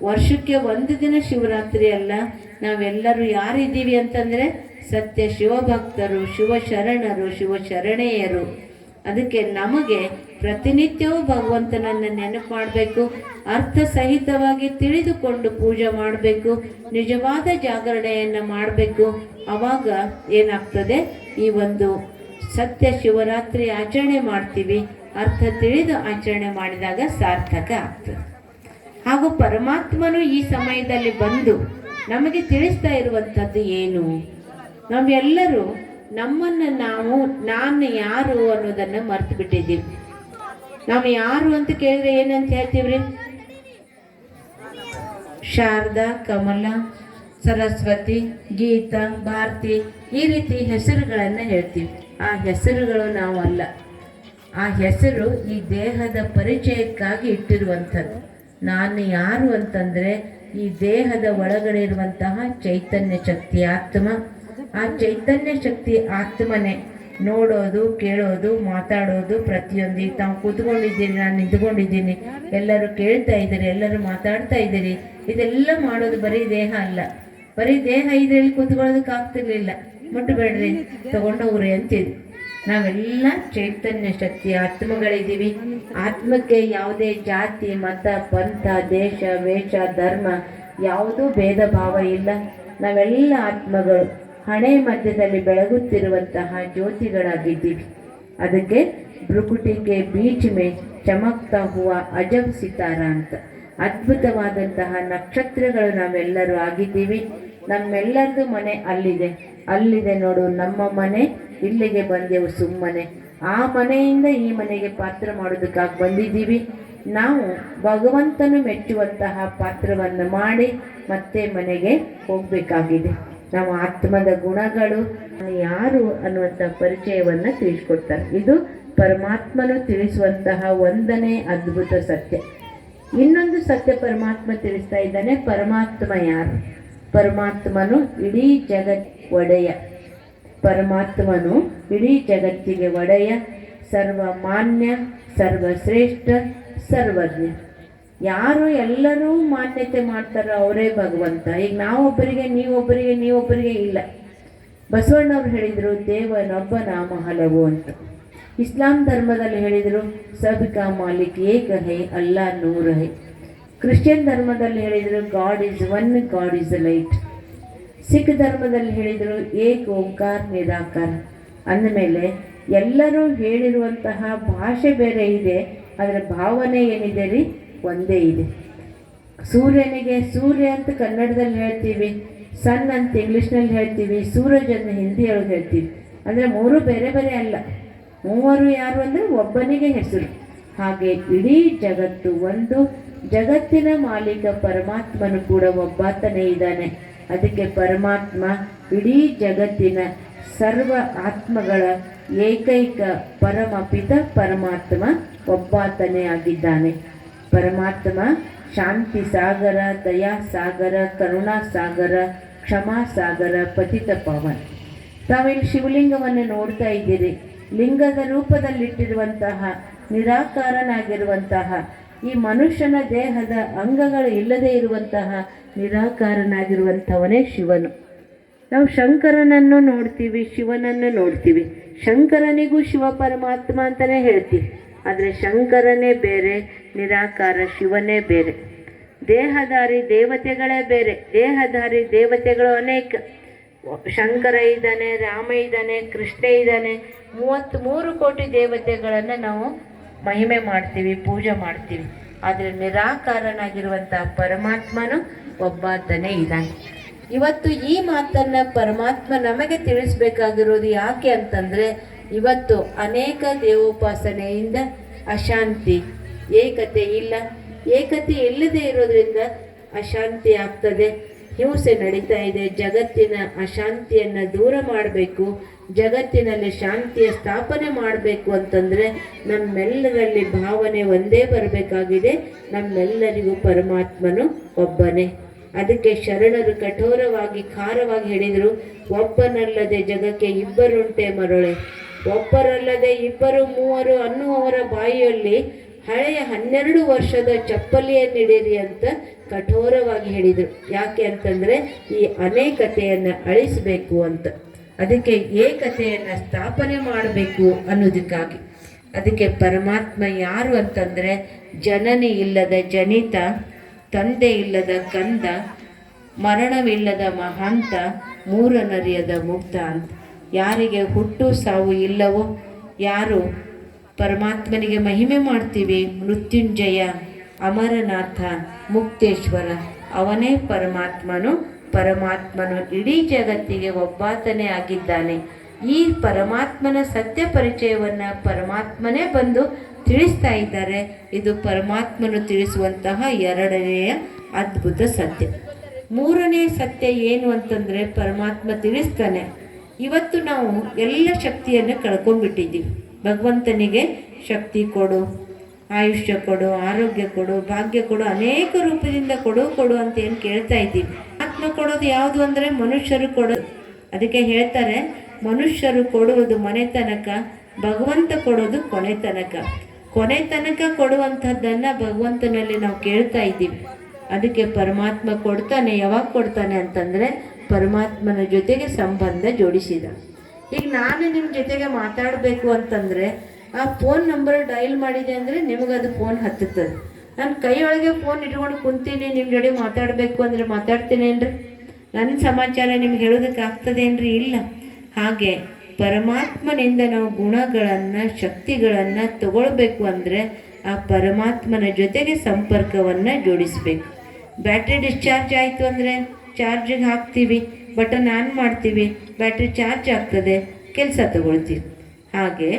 ವರ್ಷಕ್ಕೆ ಒಂದು ದಿನ ಶಿವರಾತ್ರಿ ಅಲ್ಲ, ನಾವೆಲ್ಲರೂ ಯಾರಿದ್ದೀವಿ ಅಂತಂದರೆ ಸತ್ಯ ಶಿವಭಕ್ತರು, ಶಿವಶರಣರು, ಶಿವಶರಣೆಯರು. ಅದಕ್ಕೆ ನಮಗೆ ಪ್ರತಿನಿತ್ಯವೂ ಭಗವಂತನನ್ನು ನೆನಪು ಮಾಡಬೇಕು, ಅರ್ಥ ಸಹಿತವಾಗಿ ತಿಳಿದುಕೊಂಡು ಪೂಜೆ ಮಾಡಬೇಕು, ನಿಜವಾದ ಜಾಗರಣೆಯನ್ನು ಮಾಡಬೇಕು. ಆವಾಗ ಏನಾಗ್ತದೆ, ಈ ಒಂದು ಸತ್ಯ ಶಿವರಾತ್ರಿ ಆಚರಣೆ ಮಾಡ್ತೀವಿ, ಅರ್ಥ ತಿಳಿದು ಆಚರಣೆ ಮಾಡಿದಾಗ ಸಾರ್ಥಕ ಆಗ್ತದೆ. ಹಾಗೂ ಪರಮಾತ್ಮನು ಈ ಸಮಯದಲ್ಲಿ ಬಂದು ನಮಗೆ ತಿಳಿಸ್ತಾ ಇರುವಂಥದ್ದು ಏನು, ನಾವೆಲ್ಲರೂ ನಮ್ಮನ್ನು ನಾನು ಯಾರು ಅನ್ನೋದನ್ನು ಮರ್ತು ಬಿಟ್ಟಿದ್ದೀವಿ. ನಾವು ಯಾರು ಅಂತ ಕೇಳಿದ್ರೆ ಏನಂತ ಹೇಳ್ತೀವ್ರಿ? ಶಾರದಾ, ಕಮಲ, ಸರಸ್ವತಿ, ಗೀತಾ, ಭಾರತಿ, ಈ ರೀತಿ ಹೆಸರುಗಳನ್ನು ಹೇಳ್ತೀವಿ. ಆ ಹೆಸರುಗಳು ನಾವು ಅಲ್ಲ. ಆ ಹೆಸರು ಈ ದೇಹದ ಪರಿಚಯಕ್ಕಾಗಿ ಇಟ್ಟಿರುವಂಥದ್ದು. ನಾನು ಯಾರು ಅಂತಂದರೆ ಈ ದೇಹದ ಒಳಗಡೆ ಇರುವಂತಹ ಚೈತನ್ಯ ಶಕ್ತಿ ಆತ್ಮ. ಆ ಚೈತನ್ಯ ಶಕ್ತಿ ಆತ್ಮನೇ ನೋಡೋದು, ಕೇಳೋದು, ಮಾತಾಡೋದು, ಪ್ರತಿಯೊಂದು ತಾವು ಕೂತ್ಕೊಂಡಿದ್ದೀರಿ, ನಾನು ನಿಂತ್ಕೊಂಡಿದ್ದೀನಿ, ಎಲ್ಲರೂ ಕೇಳ್ತಾ ಇದ್ದೀರಿ, ಎಲ್ಲರೂ ಮಾತಾಡ್ತಾ ಇದ್ದೀರಿ, ಇದೆಲ್ಲ ಮಾಡೋದು ಬರೀ ದೇಹ ಅಲ್ಲ. ಬರೀ ದೇಹ ಇದರಲ್ಲಿ ಕೂತ್ಕೊಳ್ಳೋದಕ್ಕೆ ಆಗ್ತಿರ್ಲಿಲ್ಲ, ಮುಟ್ಟಬೇಡ್ರಿ, ತಗೊಂಡೋಗ್ರಿ ಅಂತಿದ್ವಿ. ನಾವೆಲ್ಲ ಚೈತನ್ಯ ಶಕ್ತಿ ಆತ್ಮಗಳಿದ್ದೀವಿ. ಆತ್ಮಕ್ಕೆ ಯಾವುದೇ ಜಾತಿ, ಮತ, ಪಂಥ, ದೇಶ, ವೇಷ, ಧರ್ಮ ಯಾವುದೂ ಭೇದ ಭಾವ ಇಲ್ಲ. ನಾವೆಲ್ಲ ಆತ್ಮಗಳು ಹಣೆ ಮಧ್ಯದಲ್ಲಿ ಬೆಳಗುತ್ತಿರುವಂತಹ ಜ್ಯೋತಿಗಳಾಗಿದ್ದೀವಿ. ಅದಕ್ಕೆ ಭ್ರುಕುಟಿಗೆ ಬೀಚ್ ಮೇ ಚಮಕ್ತಾ ಹುವ ಅಜಬ್ ಸಿತಾರ ಅಂತ ಅದ್ಭುತವಾದಂತಹ ನಕ್ಷತ್ರಗಳು ನಾವೆಲ್ಲರೂ ಆಗಿದ್ದೀವಿ. ನಮ್ಮೆಲ್ಲರದು ಮನೆ ಅಲ್ಲಿದೆ ನೋಡು ನಮ್ಮ ಮನೆ, ಇಲ್ಲಿಗೆ ಬಂದೆವು ಸುಮ್ಮನೆ. ಆ ಮನೆಯಿಂದ ಈ ಮನೆಗೆ ಪಾತ್ರ ಮಾಡೋದಕ್ಕಾಗಿ ಬಂದಿದ್ದೀವಿ. ನಾವು ಭಗವಂತನು ಮೆಚ್ಚುವಂತಹ ಪಾತ್ರವನ್ನು ಮಾಡಿ ಮತ್ತೆ ಮನೆಗೆ ಹೋಗಬೇಕಾಗಿದೆ. ನಾವು ಆತ್ಮದ ಗುಣಗಳು ಯಾರು ಅನ್ನುವಂಥ ಪರಿಚಯವನ್ನು ತಿಳಿಸ್ಕೊಡ್ತಾರೆ. ಇದು ಪರಮಾತ್ಮನು ತಿಳಿಸುವಂತಹ ಒಂದನೇ ಅದ್ಭುತ ಸತ್ಯ. ಇನ್ನೊಂದು ಸತ್ಯ ಪರಮಾತ್ಮ ತಿಳಿಸ್ತಾ ಇದ್ದಾನೆ. ಪರಮಾತ್ಮ ಯಾರು? ಪರಮಾತ್ಮನು ಇಡೀ ಜಗತ್ ಒಡೆಯ. ಪರಮಾತ್ಮನು ಇಡೀ ಜಗತ್ತಿಗೆ ಒಡೆಯ, ಸರ್ವಮಾನ್ಯ, ಸರ್ವಶ್ರೇಷ್ಠ, ಸರ್ವಜ್ಞ. ಯಾರು ಎಲ್ಲರೂ ಮಾನ್ಯತೆ ಮಾಡ್ತಾರೋ ಅವರೇ ಭಗವಂತ. ಈಗ ನಾವೊಬ್ಬರಿಗೆ ನೀವೊಬ್ಬರಿಗೆ ಇಲ್ಲ. ಬಸವಣ್ಣವ್ರು ಹೇಳಿದರು, ದೇವನೊಬ್ಬ ನಾಮ ಹಲವು ಅಂತ. ಇಸ್ಲಾಂ ಧರ್ಮದಲ್ಲಿ ಹೇಳಿದರು, ಸಬ್ಕಾ ಮಾಲಿಕ್ ಏಕ ಹೈ, ಅಲ್ಲಾ ನೂರ್ ಹೈ. ಕ್ರಿಶ್ಚಿಯನ್ ಧರ್ಮದಲ್ಲಿ ಹೇಳಿದರು, god is one, god is light. Sikh ಧರ್ಮದಲ್ಲಿ ಹೇಳಿದರು, ಏಕ್ ಓಂಕಾರ ನಿರಾಕಾರ. ಅಂದಮೇಲೆ ಎಲ್ಲರೂ ಹೇಳಿರುವಂತಹ ಭಾಷೆ ಬೇರೆ ಇದೆ, ಅದರ ಭಾವನೆ ಏನಿದೆ ರೀ ಒಂದೇ ಇದೆ. ಸೂರ್ಯನಿಗೆ ಸೂರ್ಯ ಅಂತ ಕನ್ನಡದಲ್ಲಿ ಹೇಳ್ತೀವಿ, ಸನ್ ಅಂತ ಇಂಗ್ಲೀಷ್ನಲ್ಲಿ ಹೇಳ್ತೀವಿ, ಸೂರಜ್ ಅಂತ ಹಿಂದಿಯೊಳಗೆ ಹೇಳ್ತೀವಿ. ಅಂದರೆ ಮೂರು ಬೇರೆ ಬೇರೆ ಅಲ್ಲ. ಮೂವರು ಯಾರು ಅಂದರೆ ಒಬ್ಬನಿಗೆ ಹೆಸರು. ಹಾಗೆ ಇಡೀ ಜಗತ್ತು ಒಂದು. ಜಗತ್ತಿನ ಮಾಲೀಕ ಪರಮಾತ್ಮನು ಕೂಡ ಒಬ್ಬಾತನೇ ಇದ್ದಾನೆ. ಅದಕ್ಕೆ ಪರಮಾತ್ಮ ಇಡೀ ಜಗತ್ತಿನ ಸರ್ವ ಆತ್ಮಗಳ ಏಕೈಕ ಪರಮಪಿತ ಪರಮಾತ್ಮ ಒಬ್ಬಾತನೇ ಆಗಿದ್ದಾನೆ. ಪರಮಾತ್ಮ ಶಾಂತಿ ಸಾಗರ, ದಯಾ ಸಾಗರ, ಕರುಣಾ ಸಾಗರ, ಕ್ಷಮಾ ಸಾಗರ, ಪತಿತ ಪಾವನ. ತಾವಿಲ್ಲಿ ಶಿವಲಿಂಗವನ್ನು ನೋಡ್ತಾ ಇದ್ದೀರಿ. ಲಿಂಗದ ರೂಪದಲ್ಲಿಟ್ಟಿರುವಂತಹ ನಿರಾಕಾರನಾಗಿರುವಂತಹ ಈ ಮನುಷ್ಯನ ದೇಹದ ಅಂಗಗಳು ಇಲ್ಲದೇ ಇರುವಂತಹ ನಿರಾಕಾರನಾಗಿರುವಂಥವನೇ ಶಿವನು. ನಾವು ಶಂಕರನನ್ನು ನೋಡ್ತೀವಿ, ಶಿವನನ್ನು ನೋಡ್ತೀವಿ. ಶಂಕರನಿಗೂ ಶಿವ ಪರಮಾತ್ಮ ಅಂತಲೇ ಹೇಳ್ತೀವಿ. ಆದರೆ ಶಂಕರನೇ ಬೇರೆ, ನಿರಾಕಾರ ಶಿವನೇ ಬೇರೆ. ದೇಹಧಾರಿ ದೇವತೆಗಳೇ ಬೇರೆ. ದೇಹಧಾರಿ ದೇವತೆಗಳು ಅನೇಕ. ಶಂಕರ ಇದ್ದಾನೆ, ರಾಮ ಇದ್ದಾನೆ, ಕೃಷ್ಣ ಇದ್ದಾನೆ. 33 ಕೋಟಿ ದೇವತೆಗಳನ್ನು ನಾವು ಮಹಿಮೆ ಮಾಡ್ತೀವಿ, ಪೂಜೆ ಮಾಡ್ತೀವಿ. ಆದರೆ ನಿರಾಕಾರನಾಗಿರುವಂತಹ ಪರಮಾತ್ಮನು ಒಬ್ಬಾತನೇ ಇದ್ದಾನೆ. ಇವತ್ತು ಈ ಮಾತನ್ನು ಪರಮಾತ್ಮ ನಮಗೆ ತಿಳಿಸ್ಬೇಕಾಗಿರೋದು ಯಾಕೆ ಅಂತಂದರೆ, ಇವತ್ತು ಅನೇಕ ದೇವೋಪಾಸನೆಯಿಂದ ಅಶಾಂತಿ, ಏಕತೆ ಇಲ್ಲ. ಏಕತೆ ಇಲ್ಲದೆ ಇರೋದ್ರಿಂದ ಅಶಾಂತಿ ಆಗ್ತದೆ, ಹಿಂಸೆ ನಡೀತಾ ಇದೆ. ಜಗತ್ತಿನ ಅಶಾಂತಿಯನ್ನು ದೂರ ಮಾಡಬೇಕು, ಜಗತ್ತಿನಲ್ಲಿ ಶಾಂತಿಯ ಸ್ಥಾಪನೆ ಮಾಡಬೇಕು ಅಂತಂದರೆ ನಮ್ಮೆಲ್ಲರಲ್ಲಿ ಭಾವನೆ ಒಂದೇ ಬರಬೇಕಾಗಿದೆ, ನಮ್ಮೆಲ್ಲರಿಗೂ ಪರಮಾತ್ಮನು ಒಬ್ಬನೇ. ಅದಕ್ಕೆ ಶರಣರು ಕಠೋರವಾಗಿ ಖಾರವಾಗಿ ಹೇಳಿದರು, ಒಬ್ಬನಲ್ಲದೆ ಜಗಕ್ಕೆ ಇಬ್ಬರುಂಟೆ ಮರೊಳೆ. ಒಬ್ಬರಲ್ಲದೆ ಇಬ್ಬರು ಮೂವರು ಅನ್ನುವವರ ಬಾಯಿಯಲ್ಲಿ ಹಳೆಯ 12 ವರ್ಷದ ಚಪ್ಪಲಿಯನ್ನಿಡಿರಿ ಅಂತ ಕಠೋರವಾಗಿ ಹೇಳಿದರು. ಯಾಕೆ ಅಂತಂದರೆ ಈ ಅನೇಕತೆಯನ್ನು ಅಳಿಸಬೇಕು ಅಂತ, ಅದಕ್ಕೆ ಏಕತೆಯನ್ನು ಸ್ಥಾಪನೆ ಮಾಡಬೇಕು ಅನ್ನೋದಕ್ಕಾಗಿ. ಅದಕ್ಕೆ ಪರಮಾತ್ಮ ಯಾರು ಅಂತಂದರೆ ಜನನಿ ಇಲ್ಲದ ಜನಿತ, ತಂದೆ ಇಲ್ಲದ ಕಂದ, ಮರಣವಿಲ್ಲದ ಮಹಾಂತ, ಮೂರನರಿಯದ ಮುಕ್ತ ಅಂತ. ಯಾರಿಗೆ ಹುಟ್ಟು ಸಾವು ಇಲ್ಲವೋ, ಯಾರು ಪರಮಾತ್ಮನಿಗೆ ಮಹಿಮೆ ಮಾಡ್ತೀವಿ, ಮೃತ್ಯುಂಜಯ, ಅಮರನಾಥ, ಮುಕ್ತೇಶ್ವರ, ಅವನೇ ಪರಮಾತ್ಮನು ಇಡೀ ಜಗತ್ತಿಗೆ ಒಬ್ಬಾತನೇ ಆಗಿದ್ದಾನೆ. ಈ ಪರಮಾತ್ಮನ ಸತ್ಯ ಪರಿಚಯವನ್ನು ಪರಮಾತ್ಮನೇ ಬಂದು ತಿಳಿಸ್ತಾ ಇದ್ದಾರೆ. ಇದು ಪರಮಾತ್ಮನು ತಿಳಿಸುವಂತಹ 2ನೆಯ ಅದ್ಭುತ ಸತ್ಯ. 3ನೇ ಸತ್ಯ ಏನು ಅಂತಂದರೆ ಪರಮಾತ್ಮ ತಿಳಿಸ್ತಾನೆ. ಇವತ್ತು ನಾವು ಎಲ್ಲ ಶಕ್ತಿಯನ್ನು ಕಳ್ಕೊಂಡ್ಬಿಟ್ಟಿದ್ದೀವಿ. ಭಗವಂತನಿಗೆ ಶಕ್ತಿ ಕೊಡು, ಆಯುಷ್ಯ ಕೊಡು, ಆರೋಗ್ಯ ಕೊಡು, ಭಾಗ್ಯ ಕೊಡು, ಅನೇಕ ರೂಪದಿಂದ ಕೊಡು ಅಂತ ಏನು ಕೇಳ್ತಾ ಇದ್ದೀವಿ. ಆತ್ಮ ಕೊಡೋದು ಯಾವುದು ಅಂದರೆ ಮನುಷ್ಯರು ಕೊಡೋದು. ಅದಕ್ಕೆ ಹೇಳ್ತಾರೆ, ಮನುಷ್ಯರು ಕೊಡುವುದು ಮನೆ ತನಕ, ಭಗವಂತ ಕೊಡೋದು ಕೊನೆ ತನಕ ಕೊಡುವಂಥದ್ದನ್ನು ಭಗವಂತನಲ್ಲಿ ನಾವು ಕೇಳ್ತಾ ಇದ್ದೀವಿ. ಅದಕ್ಕೆ ಪರಮಾತ್ಮ ಕೊಡ್ತಾನೆ. ಯಾವಾಗ ಕೊಡ್ತಾನೆ ಅಂತಂದರೆ ಪರಮಾತ್ಮನ ಜೊತೆಗೆ ಸಂಬಂಧ ಜೋಡಿಸಿದ. ಈಗ ನಾನು ನಿಮ್ಮ ಜೊತೆಗೆ ಮಾತಾಡಬೇಕು ಅಂತಂದರೆ ಆ ಫೋನ್ ನಂಬರ್ ಡಯಲ್ ಮಾಡಿದೆ ಅಂದರೆ ನಿಮಗದು ಫೋನ್ ಹತ್ತುತ್ತದೆ. ನಾನು ಕೈಯೊಳಗೆ ಫೋನ್ ಇಟ್ಕೊಂಡು ಕುಂತೀನಿ, ನಿಮ್ಮ ಜೊತೆ ಮಾತಾಡಬೇಕು ಅಂದರೆ ಮಾತಾಡ್ತೀನೇನ್ರಿ? ನನ್ನ ಸಮಾಚಾರ ನಿಮ್ಗೆ ಹೇಳೋದಕ್ಕೆ ಆಗ್ತದೇನ್ರಿ? ಇಲ್ಲ. ಹಾಗೆ ಪರಮಾತ್ಮನಿಂದ ನಾವು ಗುಣಗಳನ್ನು, ಶಕ್ತಿಗಳನ್ನು ತಗೊಳ್ಬೇಕು ಅಂದರೆ ಆ ಪರಮಾತ್ಮನ ಜೊತೆಗೆ ಸಂಪರ್ಕವನ್ನು ಜೋಡಿಸಬೇಕು. ಬ್ಯಾಟ್ರಿ ಡಿಸ್ಚಾರ್ಜ್ ಆಯಿತು ಅಂದರೆ ಚಾರ್ಜಿಗೆ ಹಾಕ್ತೀವಿ, ಬಟನ್ ಆನ್ ಮಾಡ್ತೀವಿ, ಬ್ಯಾಟ್ರಿ ಚಾರ್ಜ್ ಆಗ್ತದೆ, ಕೆಲಸ ತಗೊಳ್ತೀವಿ. ಹಾಗೆ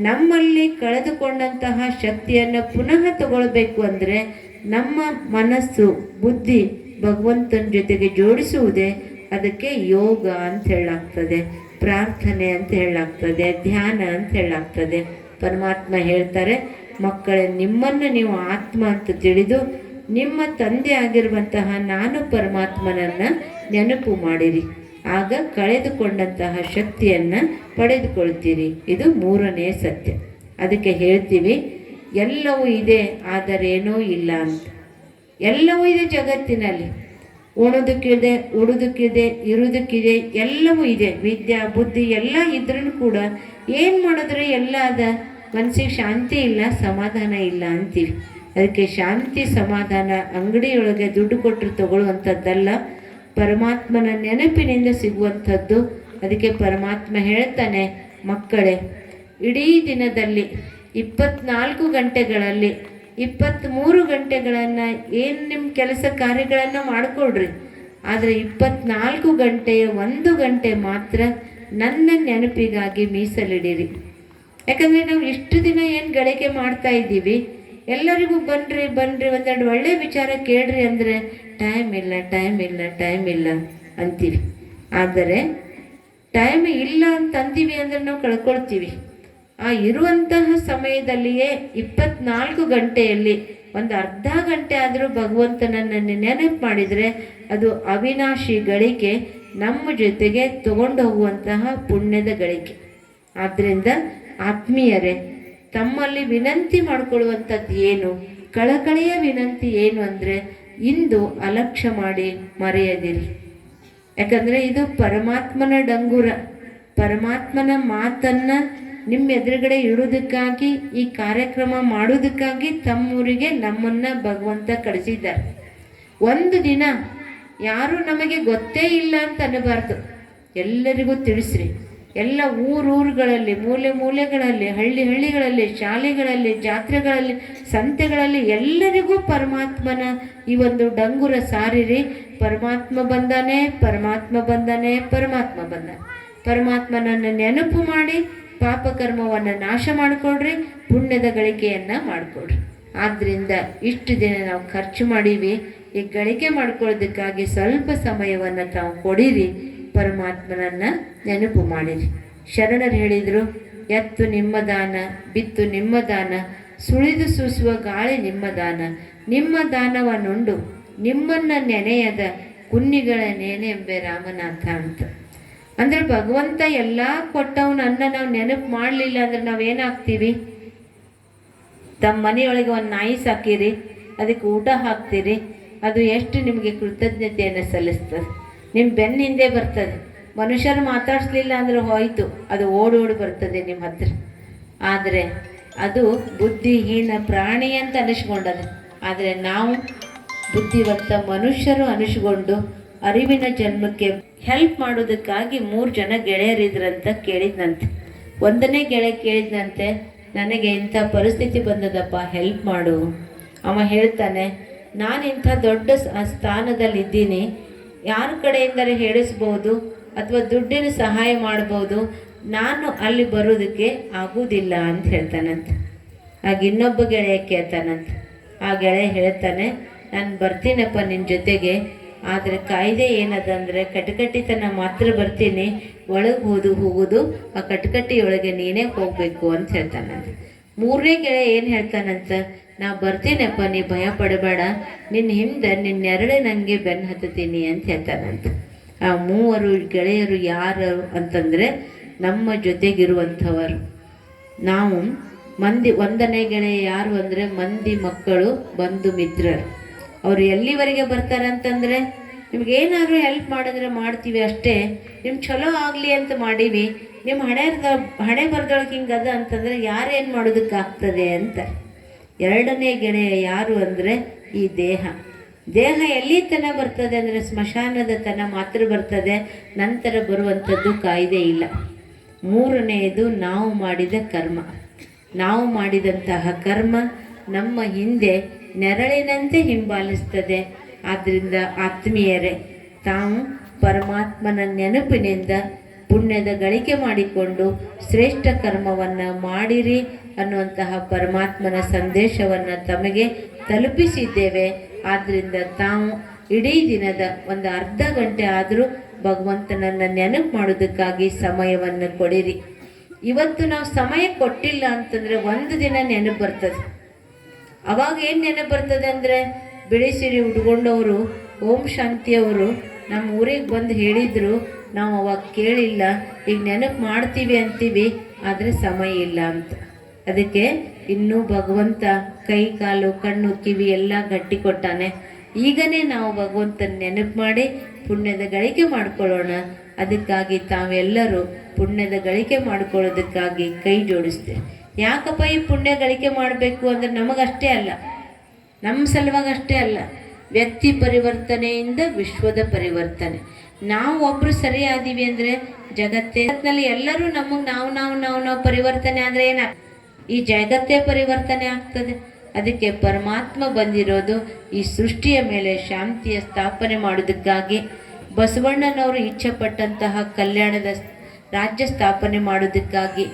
ನಮ್ಮಲ್ಲಿ ಕಳೆದುಕೊಂಡಂತಹ ಶಕ್ತಿಯನ್ನು ಪುನಃ ತಗೊಳ್ಬೇಕು ಅಂದರೆ ನಮ್ಮ ಮನಸ್ಸು, ಬುದ್ಧಿ ಭಗವಂತನ ಜೊತೆಗೆ ಜೋಡಿಸುವುದೇ ಅದಕ್ಕೆ ಯೋಗ ಅಂತ ಹೇಳಾಗ್ತದೆ, ಪ್ರಾರ್ಥನೆ ಅಂತ ಹೇಳಾಗ್ತದೆ, ಧ್ಯಾನ ಅಂತ ಹೇಳಾಗ್ತದೆ. ಪರಮಾತ್ಮ ಹೇಳ್ತಾರೆ, ಮಕ್ಕಳೇ, ನಿಮ್ಮನ್ನು ನೀವು ಆತ್ಮ ಅಂತ ತಿಳಿದು ನಿಮ್ಮ ತಂದೆ ಆಗಿರುವಂತಹ ನಾನು ಪರಮಾತ್ಮನನ್ನು ನೆನಪು ಮಾಡಿರಿ, ಆಗ ಕಳೆದುಕೊಂಡಂತಹ ಶಕ್ತಿಯನ್ನು ಪಡೆದುಕೊಳ್ತೀರಿ. ಇದು 3ನೇ ಸತ್ಯ. ಅದಕ್ಕೆ ಹೇಳ್ತೀವಿ, ಎಲ್ಲವೂ ಇದೆ ಆದರೇನೂ ಇಲ್ಲ ಅಂತ. ಎಲ್ಲವೂ ಇದೆ ಜಗತ್ತಿನಲ್ಲಿ, ಉಣೋದಕ್ಕಿದೆ, ಉಡೋದಕ್ಕಿದೆ, ಇರೋದಕ್ಕಿದೆ, ಎಲ್ಲವೂ ಇದೆ. ವಿದ್ಯೆ, ಬುದ್ಧಿ ಎಲ್ಲ ಇದ್ರೂ ಕೂಡ ಏನು ಮಾಡಿದ್ರೆ ಎಲ್ಲ ಅದ, ಮನಸ್ಸಿಗೆ ಶಾಂತಿ ಇಲ್ಲ, ಸಮಾಧಾನ ಇಲ್ಲ ಅಂತೀವಿ. ಅದಕ್ಕೆ ಶಾಂತಿ ಸಮಾಧಾನ ಅಂಗಡಿಯೊಳಗೆ ದುಡ್ಡು ಕೊಟ್ಟರು ತಗೊಳ್ಳುವಂಥದ್ದಲ್ಲ, ಪರಮಾತ್ಮನ ನೆನಪಿನಿಂದ ಸಿಗುವಂಥದ್ದು. ಅದಕ್ಕೆ ಪರಮಾತ್ಮ ಹೇಳ್ತಾನೆ, ಮಕ್ಕಳೇ, ಇಡೀ ದಿನದಲ್ಲಿ 24 ಗಂಟೆಗಳಲ್ಲಿ 23 ಗಂಟೆಗಳನ್ನು ಏನು ನಿಮ್ಮ ಕೆಲಸ ಕಾರ್ಯಗಳನ್ನು ಮಾಡಿಕೊಡ್ರಿ, ಆದರೆ 24 ಗಂಟೆಯ 1 ಗಂಟೆ ಮಾತ್ರ ನನ್ನ ನೆನಪಿಗಾಗಿ ಮೀಸಲಿಡಿರಿ. ಯಾಕಂದರೆ ನಾವು ಇಷ್ಟು ದಿನ ಏನು ಗಳಿಕೆ ಮಾಡ್ತಾ ಇದ್ದೀವಿ, ಎಲ್ಲರಿಗೂ ಬನ್ನಿರಿ ಒಂದೆರಡು ಒಳ್ಳೆಯ ವಿಚಾರ ಕೇಳ್ರಿ ಅಂದರೆ ಟೈಮ್ ಇಲ್ಲ ಅಂತೀವಿ. ಆದರೆ ಟೈಮ್ ಇಲ್ಲ ಅಂತ ಅಂತೀವಿ ಅಂದರೆ ನಾವು ಕಳ್ಕೊಳ್ತೀವಿ. ಆ ಇರುವಂತಹ ಸಮಯದಲ್ಲಿಯೇ 24 ಗಂಟೆಯಲ್ಲಿ ಒಂದು ಅರ್ಧ ಗಂಟೆ ಆದರೂ ಭಗವಂತನನ್ನು ನೆನಪು ಮಾಡಿದರೆ ಅದು ಅವಿನಾಶಿ ಗಳಿಕೆ, ನಮ್ಮ ಜೊತೆಗೆ ತಗೊಂಡು ಹೋಗುವಂತಹ ಪುಣ್ಯದ ಗಳಿಕೆ. ಆದ್ದರಿಂದ ಆತ್ಮೀಯರೇ, ತಮ್ಮಲ್ಲಿ ವಿನಂತಿ ಮಾಡಿಕೊಳ್ಳುವಂಥದ್ದು ಏನು, ಕಳಕಳಿಯ ವಿನಂತಿ ಏನು ಅಂದರೆ ಇಂದು ಅಲಕ್ಷ್ಯ ಮಾಡಿ ಮರೆಯದಿರಿ. ಯಾಕಂದರೆ ಇದು ಪರಮಾತ್ಮನ ಡಂಗುರ, ಪರಮಾತ್ಮನ ಮಾತನ್ನು ನಿಮ್ಮ ಎದುರುಗಡೆ ಇಡೋದಕ್ಕಾಗಿ, ಈ ಕಾರ್ಯಕ್ರಮ ಮಾಡೋದಕ್ಕಾಗಿ ತಮ್ಮೂರಿಗೆ ನಮ್ಮನ್ನು ಭಗವಂತ ಕಳಿಸಿದ್ದಾರೆ. ಒಂದು ದಿನ ಯಾರು ನಮಗೆ ಗೊತ್ತೇ ಇಲ್ಲ ಅಂತ ಅನ್ನಬಾರ್ದು, ಎಲ್ಲರಿಗೂ ತಿಳಿಸ್ರಿ. ಎಲ್ಲ ಊರುಗಳಲ್ಲಿ, ಮೂಲೆಗಳಲ್ಲಿ, ಹಳ್ಳಿಗಳಲ್ಲಿ, ಶಾಲೆಗಳಲ್ಲಿ, ಜಾತ್ರೆಗಳಲ್ಲಿ, ಸಂತೆಗಳಲ್ಲಿ ಎಲ್ಲರಿಗೂ ಪರಮಾತ್ಮನ ಈ ಒಂದು ಡಂಗುರ ಸಾರಿರಿ. ಪರಮಾತ್ಮ ಬಂದಾನೆ, ಪರಮಾತ್ಮನನ್ನು ನೆನಪು ಮಾಡಿ ಪಾಪಕರ್ಮವನ್ನು ನಾಶ ಮಾಡಿಕೊಡ್ರಿ, ಪುಣ್ಯದ ಗಳಿಕೆಯನ್ನು ಮಾಡಿಕೊಡ್ರಿ. ಆದ್ದರಿಂದ ಇಷ್ಟು ದಿನ ನಾವು ಖರ್ಚು ಮಾಡೀವಿ, ಈಗ ಗಳಿಕೆ ಮಾಡ್ಕೊಳ್ಳೋದಕ್ಕಾಗಿ ಸ್ವಲ್ಪ ಸಮಯವನ್ನು ತಾವು ಕೊಡಿರಿ, ಪರಮಾತ್ಮನನ್ನು ನೆನಪು ಮಾಡಿರಿ. ಶರಣರು ಹೇಳಿದರು, ಎತ್ತು ನಿಮ್ಮ ದಾನ, ಬಿತ್ತು ನಿಮ್ಮ ದಾನ, ಸುಳಿದು ಸೂಸುವ ಗಾಳಿ ನಿಮ್ಮ ದಾನ, ನಿಮ್ಮ ದಾನವನ್ನುಂಡು ನಿಮ್ಮನ್ನು ನೆನೆಯದ ಕುನ್ನಿಗಳ ನೆನೆಂಬೆ ರಾಮನಾಥ ಅಂತ. ಅಂದರೆ ಭಗವಂತ ಎಲ್ಲ ಕೊಟ್ಟವನನ್ನು ನಾವು ನೆನಪು ಮಾಡಲಿಲ್ಲ ಅಂದ್ರೆ ನಾವೇನಾಗ್ತೀವಿ? ತಮ್ಮ ಮನೆಯೊಳಗೆ ಒಂದು ನಾಯಿ ಸಾಕಿರಿ, ಅದಕ್ಕೆ ಊಟ ಹಾಕ್ತೀರಿ, ಅದು ಎಷ್ಟು ನಿಮಗೆ ಕೃತಜ್ಞತೆಯನ್ನು ಸಲ್ಲಿಸ್ತದೆ? ನಿಮ್ಮ ಬೆನ್ನ ಹಿಂದೆ ಬರ್ತದೆ. ಮನುಷ್ಯರು ಮಾತಾಡಿಸ್ಲಿಲ್ಲ ಅಂದ್ರೆ ಹೋಯ್ತು, ಅದು ಓಡೋಡಿ ಬರ್ತದೆ ನಿಮ್ಮ ಹತ್ರ. ಆದರೆ ಅದು ಬುದ್ಧಿಹೀನ ಪ್ರಾಣಿ ಅಂತ ಅನಿಸ್ಕೊಂಡದು. ಆದರೆ ನಾವು ಬುದ್ಧಿವಂತ ಮನುಷ್ಯರು ಅನಿಸ್ಕೊಂಡು ಅರಿವಿನ ಜನ್ಮಕ್ಕೆ ಹೆಲ್ಪ್ ಮಾಡೋದಕ್ಕಾಗಿ 3 ಜನ ಗೆಳೆಯರಿದ್ರಂತ ಕೇಳಿದ್ನಂತೆ. 1ನೇ ಗೆಳೆಯ ಕೇಳಿದ್ನಂತೆ, ನನಗೆ ಇಂಥ ಪರಿಸ್ಥಿತಿ ಬಂದದಪ್ಪ, ಹೆಲ್ಪ್ ಮಾಡು. ಅವ ಹೇಳ್ತಾನೆ, ನಾನು ಇಂಥ ದೊಡ್ಡ ಸ್ಥಾನದಲ್ಲಿದ್ದೀನಿ, ಯಾರ ಕಡೆಯಿಂದಲೇ ಹೇಳಿಸ್ಬೋದು ಅಥವಾ ದುಡ್ಡಿನ ಸಹಾಯ ಮಾಡ್ಬೋದು, ನಾನು ಅಲ್ಲಿ ಬರೋದಕ್ಕೆ ಆಗೋದಿಲ್ಲ ಅಂತ ಹೇಳ್ತಾನಂತೆ. ಆಗ ಇನ್ನೊಬ್ಬ ಗೆಳೆಯ ಕೇಳ್ತಾನಂತೆ. ಆ ಗೆಳೆಯ ಹೇಳ್ತಾನೆ, ನಾನು ಬರ್ತೀನಪ್ಪ ನಿನ್ನ ಜೊತೆಗೆ, ಆದರೆ ಕಾಯ್ದೆ ಏನದಂದರೆ ಕಟಕಟಿತನ ಮಾತ್ರ ಬರ್ತೀನಿ, ಒಳಗೆ ಹೋಗೋದು ಆ ಕಟಕಟಿಯೊಳಗೆ ನೀನೇ ಹೋಗಬೇಕು ಅಂತ ಹೇಳ್ತಾನಂತೆ. 3ನೇ ಗೆಳೆಯ ಏನು ಹೇಳ್ತಾನಂತ, ನಾ ಬರ್ತೀನಪ್ಪ, ನೀ ಭಯ ಪಡಬೇಡ, ನಿನ್ನ ಹಿಂದೆ ನಿನ್ನ ನೆರಳೆ ನನಗೆ ಬೆನ್ನು ಹತ್ತೀನಿ ಅಂತ ಹೇಳ್ತಾನಂತ. ಆ 3 ಗೆಳೆಯರು ಯಾರು ಅಂತಂದರೆ ನಮ್ಮ ಜೊತೆಗಿರುವಂಥವರು. ನಾವು ಮಂದಿ 1ನೇ ಗೆಳೆಯ ಯಾರು ಅಂದರೆ ಮಂದಿ ಮಕ್ಕಳು, ಬಂಧು ಮಿತ್ರರು. ಅವರು ಎಲ್ಲಿವರೆಗೆ ಬರ್ತಾರೆ ಅಂತಂದರೆ, ನಿಮ್ಗೇನಾದ್ರು ಹೆಲ್ಪ್ ಮಾಡಿದ್ರೆ ಮಾಡ್ತೀವಿ ಅಷ್ಟೇ, ನಿಮ್ಮ ಚಲೋ ಆಗಲಿ ಅಂತ ಮಾಡೀವಿ, ನಿಮ್ಮ ಹಣೆ ಬರೆದೊಳಗೆ ಹಿಂಗದ ಅಂತಂದರೆ ಯಾರೇನು ಮಾಡೋದಕ್ಕಾಗ್ತದೆ ಅಂತ. 2ನೇ ಗೆಳೆಯ ಯಾರು ಅಂದರೆ ಈ ದೇಹ. ದೇಹ ಎಲ್ಲಿ ತನ ಬರ್ತದೆ ಅಂದರೆ ಸ್ಮಶಾನದ ತನ ಮಾತ್ರ ಬರ್ತದೆ, ನಂತರ ಬರುವಂಥದ್ದು ಕಾಯ್ದೆ ಇಲ್ಲ. 3ನೇದು ನಾವು ಮಾಡಿದ ಕರ್ಮ. ನಾವು ಮಾಡಿದಂತಹ ಕರ್ಮ ನಮ್ಮ ಹಿಂದೆ ನೆರಳಿನಂತೆ ಹಿಂಬಾಲಿಸ್ತದೆ. ಆದ್ದರಿಂದ ಆತ್ಮೀಯರೇ, ತಾವು ಪರಮಾತ್ಮನ ನೆನಪಿನಿಂದ ಪುಣ್ಯದ ಗಳಿಕೆ ಮಾಡಿಕೊಂಡು ಶ್ರೇಷ್ಠ ಕರ್ಮವನ್ನು ಮಾಡಿರಿ ಅನ್ನುವಂತಹ ಪರಮಾತ್ಮನ ಸಂದೇಶವನ್ನು ತಮಗೆ ತಲುಪಿಸಿದ್ದೇವೆ. ಆದ್ದರಿಂದ ತಾವು ಇಡೀ ದಿನದ ಒಂದು ಅರ್ಧ ಗಂಟೆ ಆದರೂ ಭಗವಂತನನ್ನು ನೆನಪು ಮಾಡೋದಕ್ಕಾಗಿ ಸಮಯವನ್ನು ಕೊಡಿರಿ. ಇವತ್ತು ನಾವು ಸಮಯ ಕೊಟ್ಟಿಲ್ಲ ಅಂತಂದರೆ ಒಂದು ದಿನ ನೆನಪು ಬರ್ತದೆ. ಅವಾಗ ಏನು ನೆನಪು ಬರ್ತದೆ ಅಂದರೆ, ಬಿಳಿ ಸೀರೆ ಉಟ್ಕೊಂಡವರು ಓಂ ಶಾಂತಿಯವರು ನಮ್ಮ ಊರಿಗೆ ಬಂದು ಹೇಳಿದರು, ನಾವು ಅವಾಗ ಕೇಳಿಲ್ಲ, ಈಗ ನೆನಪು ಮಾಡ್ತೀವಿ ಅಂತೀವಿ, ಆದರೆ ಸಮಯ ಇಲ್ಲ ಅಂತ. ಅದಕ್ಕೆ ಇನ್ನೂ ಭಗವಂತ ಕೈ ಕಾಲು ಕಣ್ಣು ಕಿವಿ ಎಲ್ಲ ಗಟ್ಟಿ ಕೊಟ್ಟಾನೆ. ಈಗನೇ ನಾವು ಭಗವಂತನ ನೆನಪು ಮಾಡಿ ಪುಣ್ಯದ ಗಳಿಕೆ ಮಾಡ್ಕೊಳ್ಳೋಣ. ಅದಕ್ಕಾಗಿ ತಾವೆಲ್ಲರೂ ಪುಣ್ಯದ ಗಳಿಕೆ ಮಾಡ್ಕೊಳ್ಳೋದಕ್ಕಾಗಿ ಕೈ ಜೋಡಿಸ್ತೇವೆ. ಯಾಕಪ್ಪ ಈ ಪುಣ್ಯ ಗಳಿಕೆ ಮಾಡಬೇಕು ಅಂದರೆ ನಮಗಷ್ಟೇ ಅಲ್ಲ, ನಮ್ಮ ಸಲುವಾಗಿ ಅಷ್ಟೇ ಅಲ್ಲ, ವ್ಯಕ್ತಿ ಪರಿವರ್ತನೆಯಿಂದ ವಿಶ್ವದ ಪರಿವರ್ತನೆ. ನಾವು ಒಬ್ಬರು ಸರಿಯಾದೀವಿ ಅಂದರೆ ಜಗತ್ತಿನಲ್ಲಿ ಎಲ್ಲರೂ ನಮಗೆ ನಾವು ಪರಿವರ್ತನೆ ಆದರೆ ಏನಾಗ್ತದೆ? ಈ ಜಗತ್ತೇ ಪರಿವರ್ತನೆ ಆಗ್ತದೆ. ಅದಕ್ಕೆ ಪರಮಾತ್ಮ ಬಂದಿರೋದು ಈ ಸೃಷ್ಟಿಯ ಮೇಲೆ ಶಾಂತಿಯ ಸ್ಥಾಪನೆ ಮಾಡೋದಕ್ಕಾಗಿ. ಬಸವಣ್ಣನವರು ಇಚ್ಛೆಪಟ್ಟಂತಹ ಕಲ್ಯಾಣದ ರಾಜ್ಯ ಸ್ಥಾಪನೆ ಮಾಡೋದಕ್ಕಾಗಿ,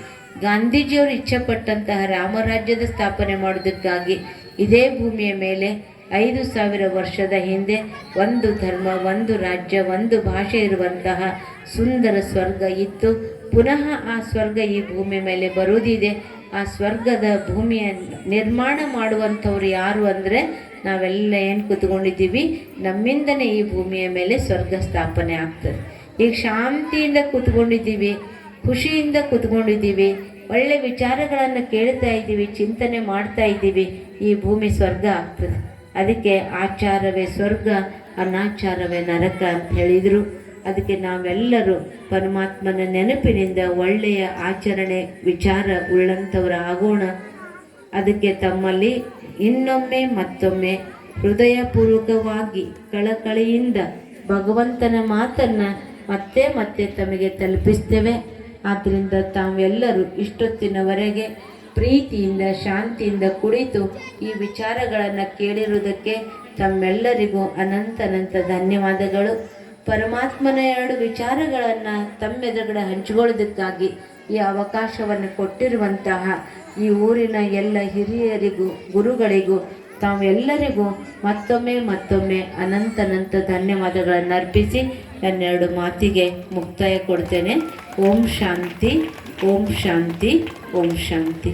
ಗಾಂಧೀಜಿಯವರು ಇಚ್ಛೆಪಟ್ಟಂತಹ ರಾಮರಾಜ್ಯದ ಸ್ಥಾಪನೆ ಮಾಡೋದಕ್ಕಾಗಿ ಇದೇ ಭೂಮಿಯ ಮೇಲೆ 5000 ವರ್ಷದ ಹಿಂದೆ ಒಂದು ಧರ್ಮ, ಒಂದು ರಾಜ್ಯ, ಒಂದು ಭಾಷೆ ಇರುವಂತಹ ಸುಂದರ ಸ್ವರ್ಗ ಇತ್ತು. ಪುನಃ ಆ ಸ್ವರ್ಗ ಈ ಭೂಮಿ ಮೇಲೆ ಬರುವುದಿದೆ. ಆ ಸ್ವರ್ಗದ ಭೂಮಿಯ ನಿರ್ಮಾಣ ಮಾಡುವಂಥವ್ರು ಯಾರು ಅಂದರೆ ನಾವೆಲ್ಲ ಏನು ಕೂತ್ಕೊಂಡಿದ್ದೀವಿ, ನಮ್ಮಿಂದನೇ ಈ ಭೂಮಿಯ ಮೇಲೆ ಸ್ವರ್ಗ ಸ್ಥಾಪನೆ ಆಗ್ತದೆ. ಈಗ ಶಾಂತಿಯಿಂದ ಕೂತ್ಕೊಂಡಿದ್ದೀವಿ, ಖುಷಿಯಿಂದ ಕೂತ್ಕೊಂಡಿದ್ದೀವಿ, ಒಳ್ಳೆ ವಿಚಾರಗಳನ್ನು ಕೇಳ್ತಾ ಇದ್ದೀವಿ, ಚಿಂತನೆ ಮಾಡ್ತಾ ಇದ್ದೀವಿ, ಈ ಭೂಮಿ ಸ್ವರ್ಗ ಆಗ್ತದೆ. ಅದಕ್ಕೆ ಆಚಾರವೇ ಸ್ವರ್ಗ, ಅನಾಚಾರವೇ ನರಕ ಅಂತ ಹೇಳಿದರು. ಅದಕ್ಕೆ ನಾವೆಲ್ಲರೂ ಪರಮಾತ್ಮನ ನೆನಪಿನಿಂದ ಒಳ್ಳೆಯ ಆಚರಣೆ ವಿಚಾರ ಉಳ್ಳಂಥವ್ರು ಆಗೋಣ. ಅದಕ್ಕೆ ತಮ್ಮಲ್ಲಿ ಇನ್ನೊಮ್ಮೆ ಮತ್ತೊಮ್ಮೆ ಹೃದಯಪೂರ್ವಕವಾಗಿ ಕಳಕಳಿಯಿಂದ ಭಗವಂತನ ಮಾತನ್ನು ಮತ್ತೆ ಮತ್ತೆ ತಮಗೆ ತಲುಪಿಸ್ತೇವೆ. ಆದ್ದರಿಂದ ತಾವೆಲ್ಲರೂ ಇಷ್ಟೊತ್ತಿನವರೆಗೆ ಪ್ರೀತಿಯಿಂದ ಶಾಂತಿಯಿಂದ ಕುಳಿತು ಈ ವಿಚಾರಗಳನ್ನು ಕೇಳಿರುವುದಕ್ಕೆ ತಮ್ಮೆಲ್ಲರಿಗೂ ಅನಂತ ಧನ್ಯವಾದಗಳು. ಪರಮಾತ್ಮನ 2 ವಿಚಾರಗಳನ್ನು ತಮ್ಮೆದುರುಗಡೆ ಹಂಚಿಕೊಳ್ಳೋದಕ್ಕಾಗಿ ಈ ಅವಕಾಶವನ್ನು ಕೊಟ್ಟಿರುವಂತಹ ಈ ಊರಿನ ಎಲ್ಲ ಹಿರಿಯರಿಗೂ ಗುರುಗಳಿಗೂ ತಾವೆಲ್ಲರಿಗೂ ಮತ್ತೊಮ್ಮೆ ಅನಂತ ಧನ್ಯವಾದಗಳನ್ನು ಅರ್ಪಿಸಿ ನನ್ನೆರಡು ಮಾತಿಗೆ ಮುಕ್ತಾಯ ಕೊಡ್ತೇನೆ. ಓಂ ಶಾಂತಿ, ಓಂ ಶಾಂತಿ, ಓಂ ಶಾಂತಿ.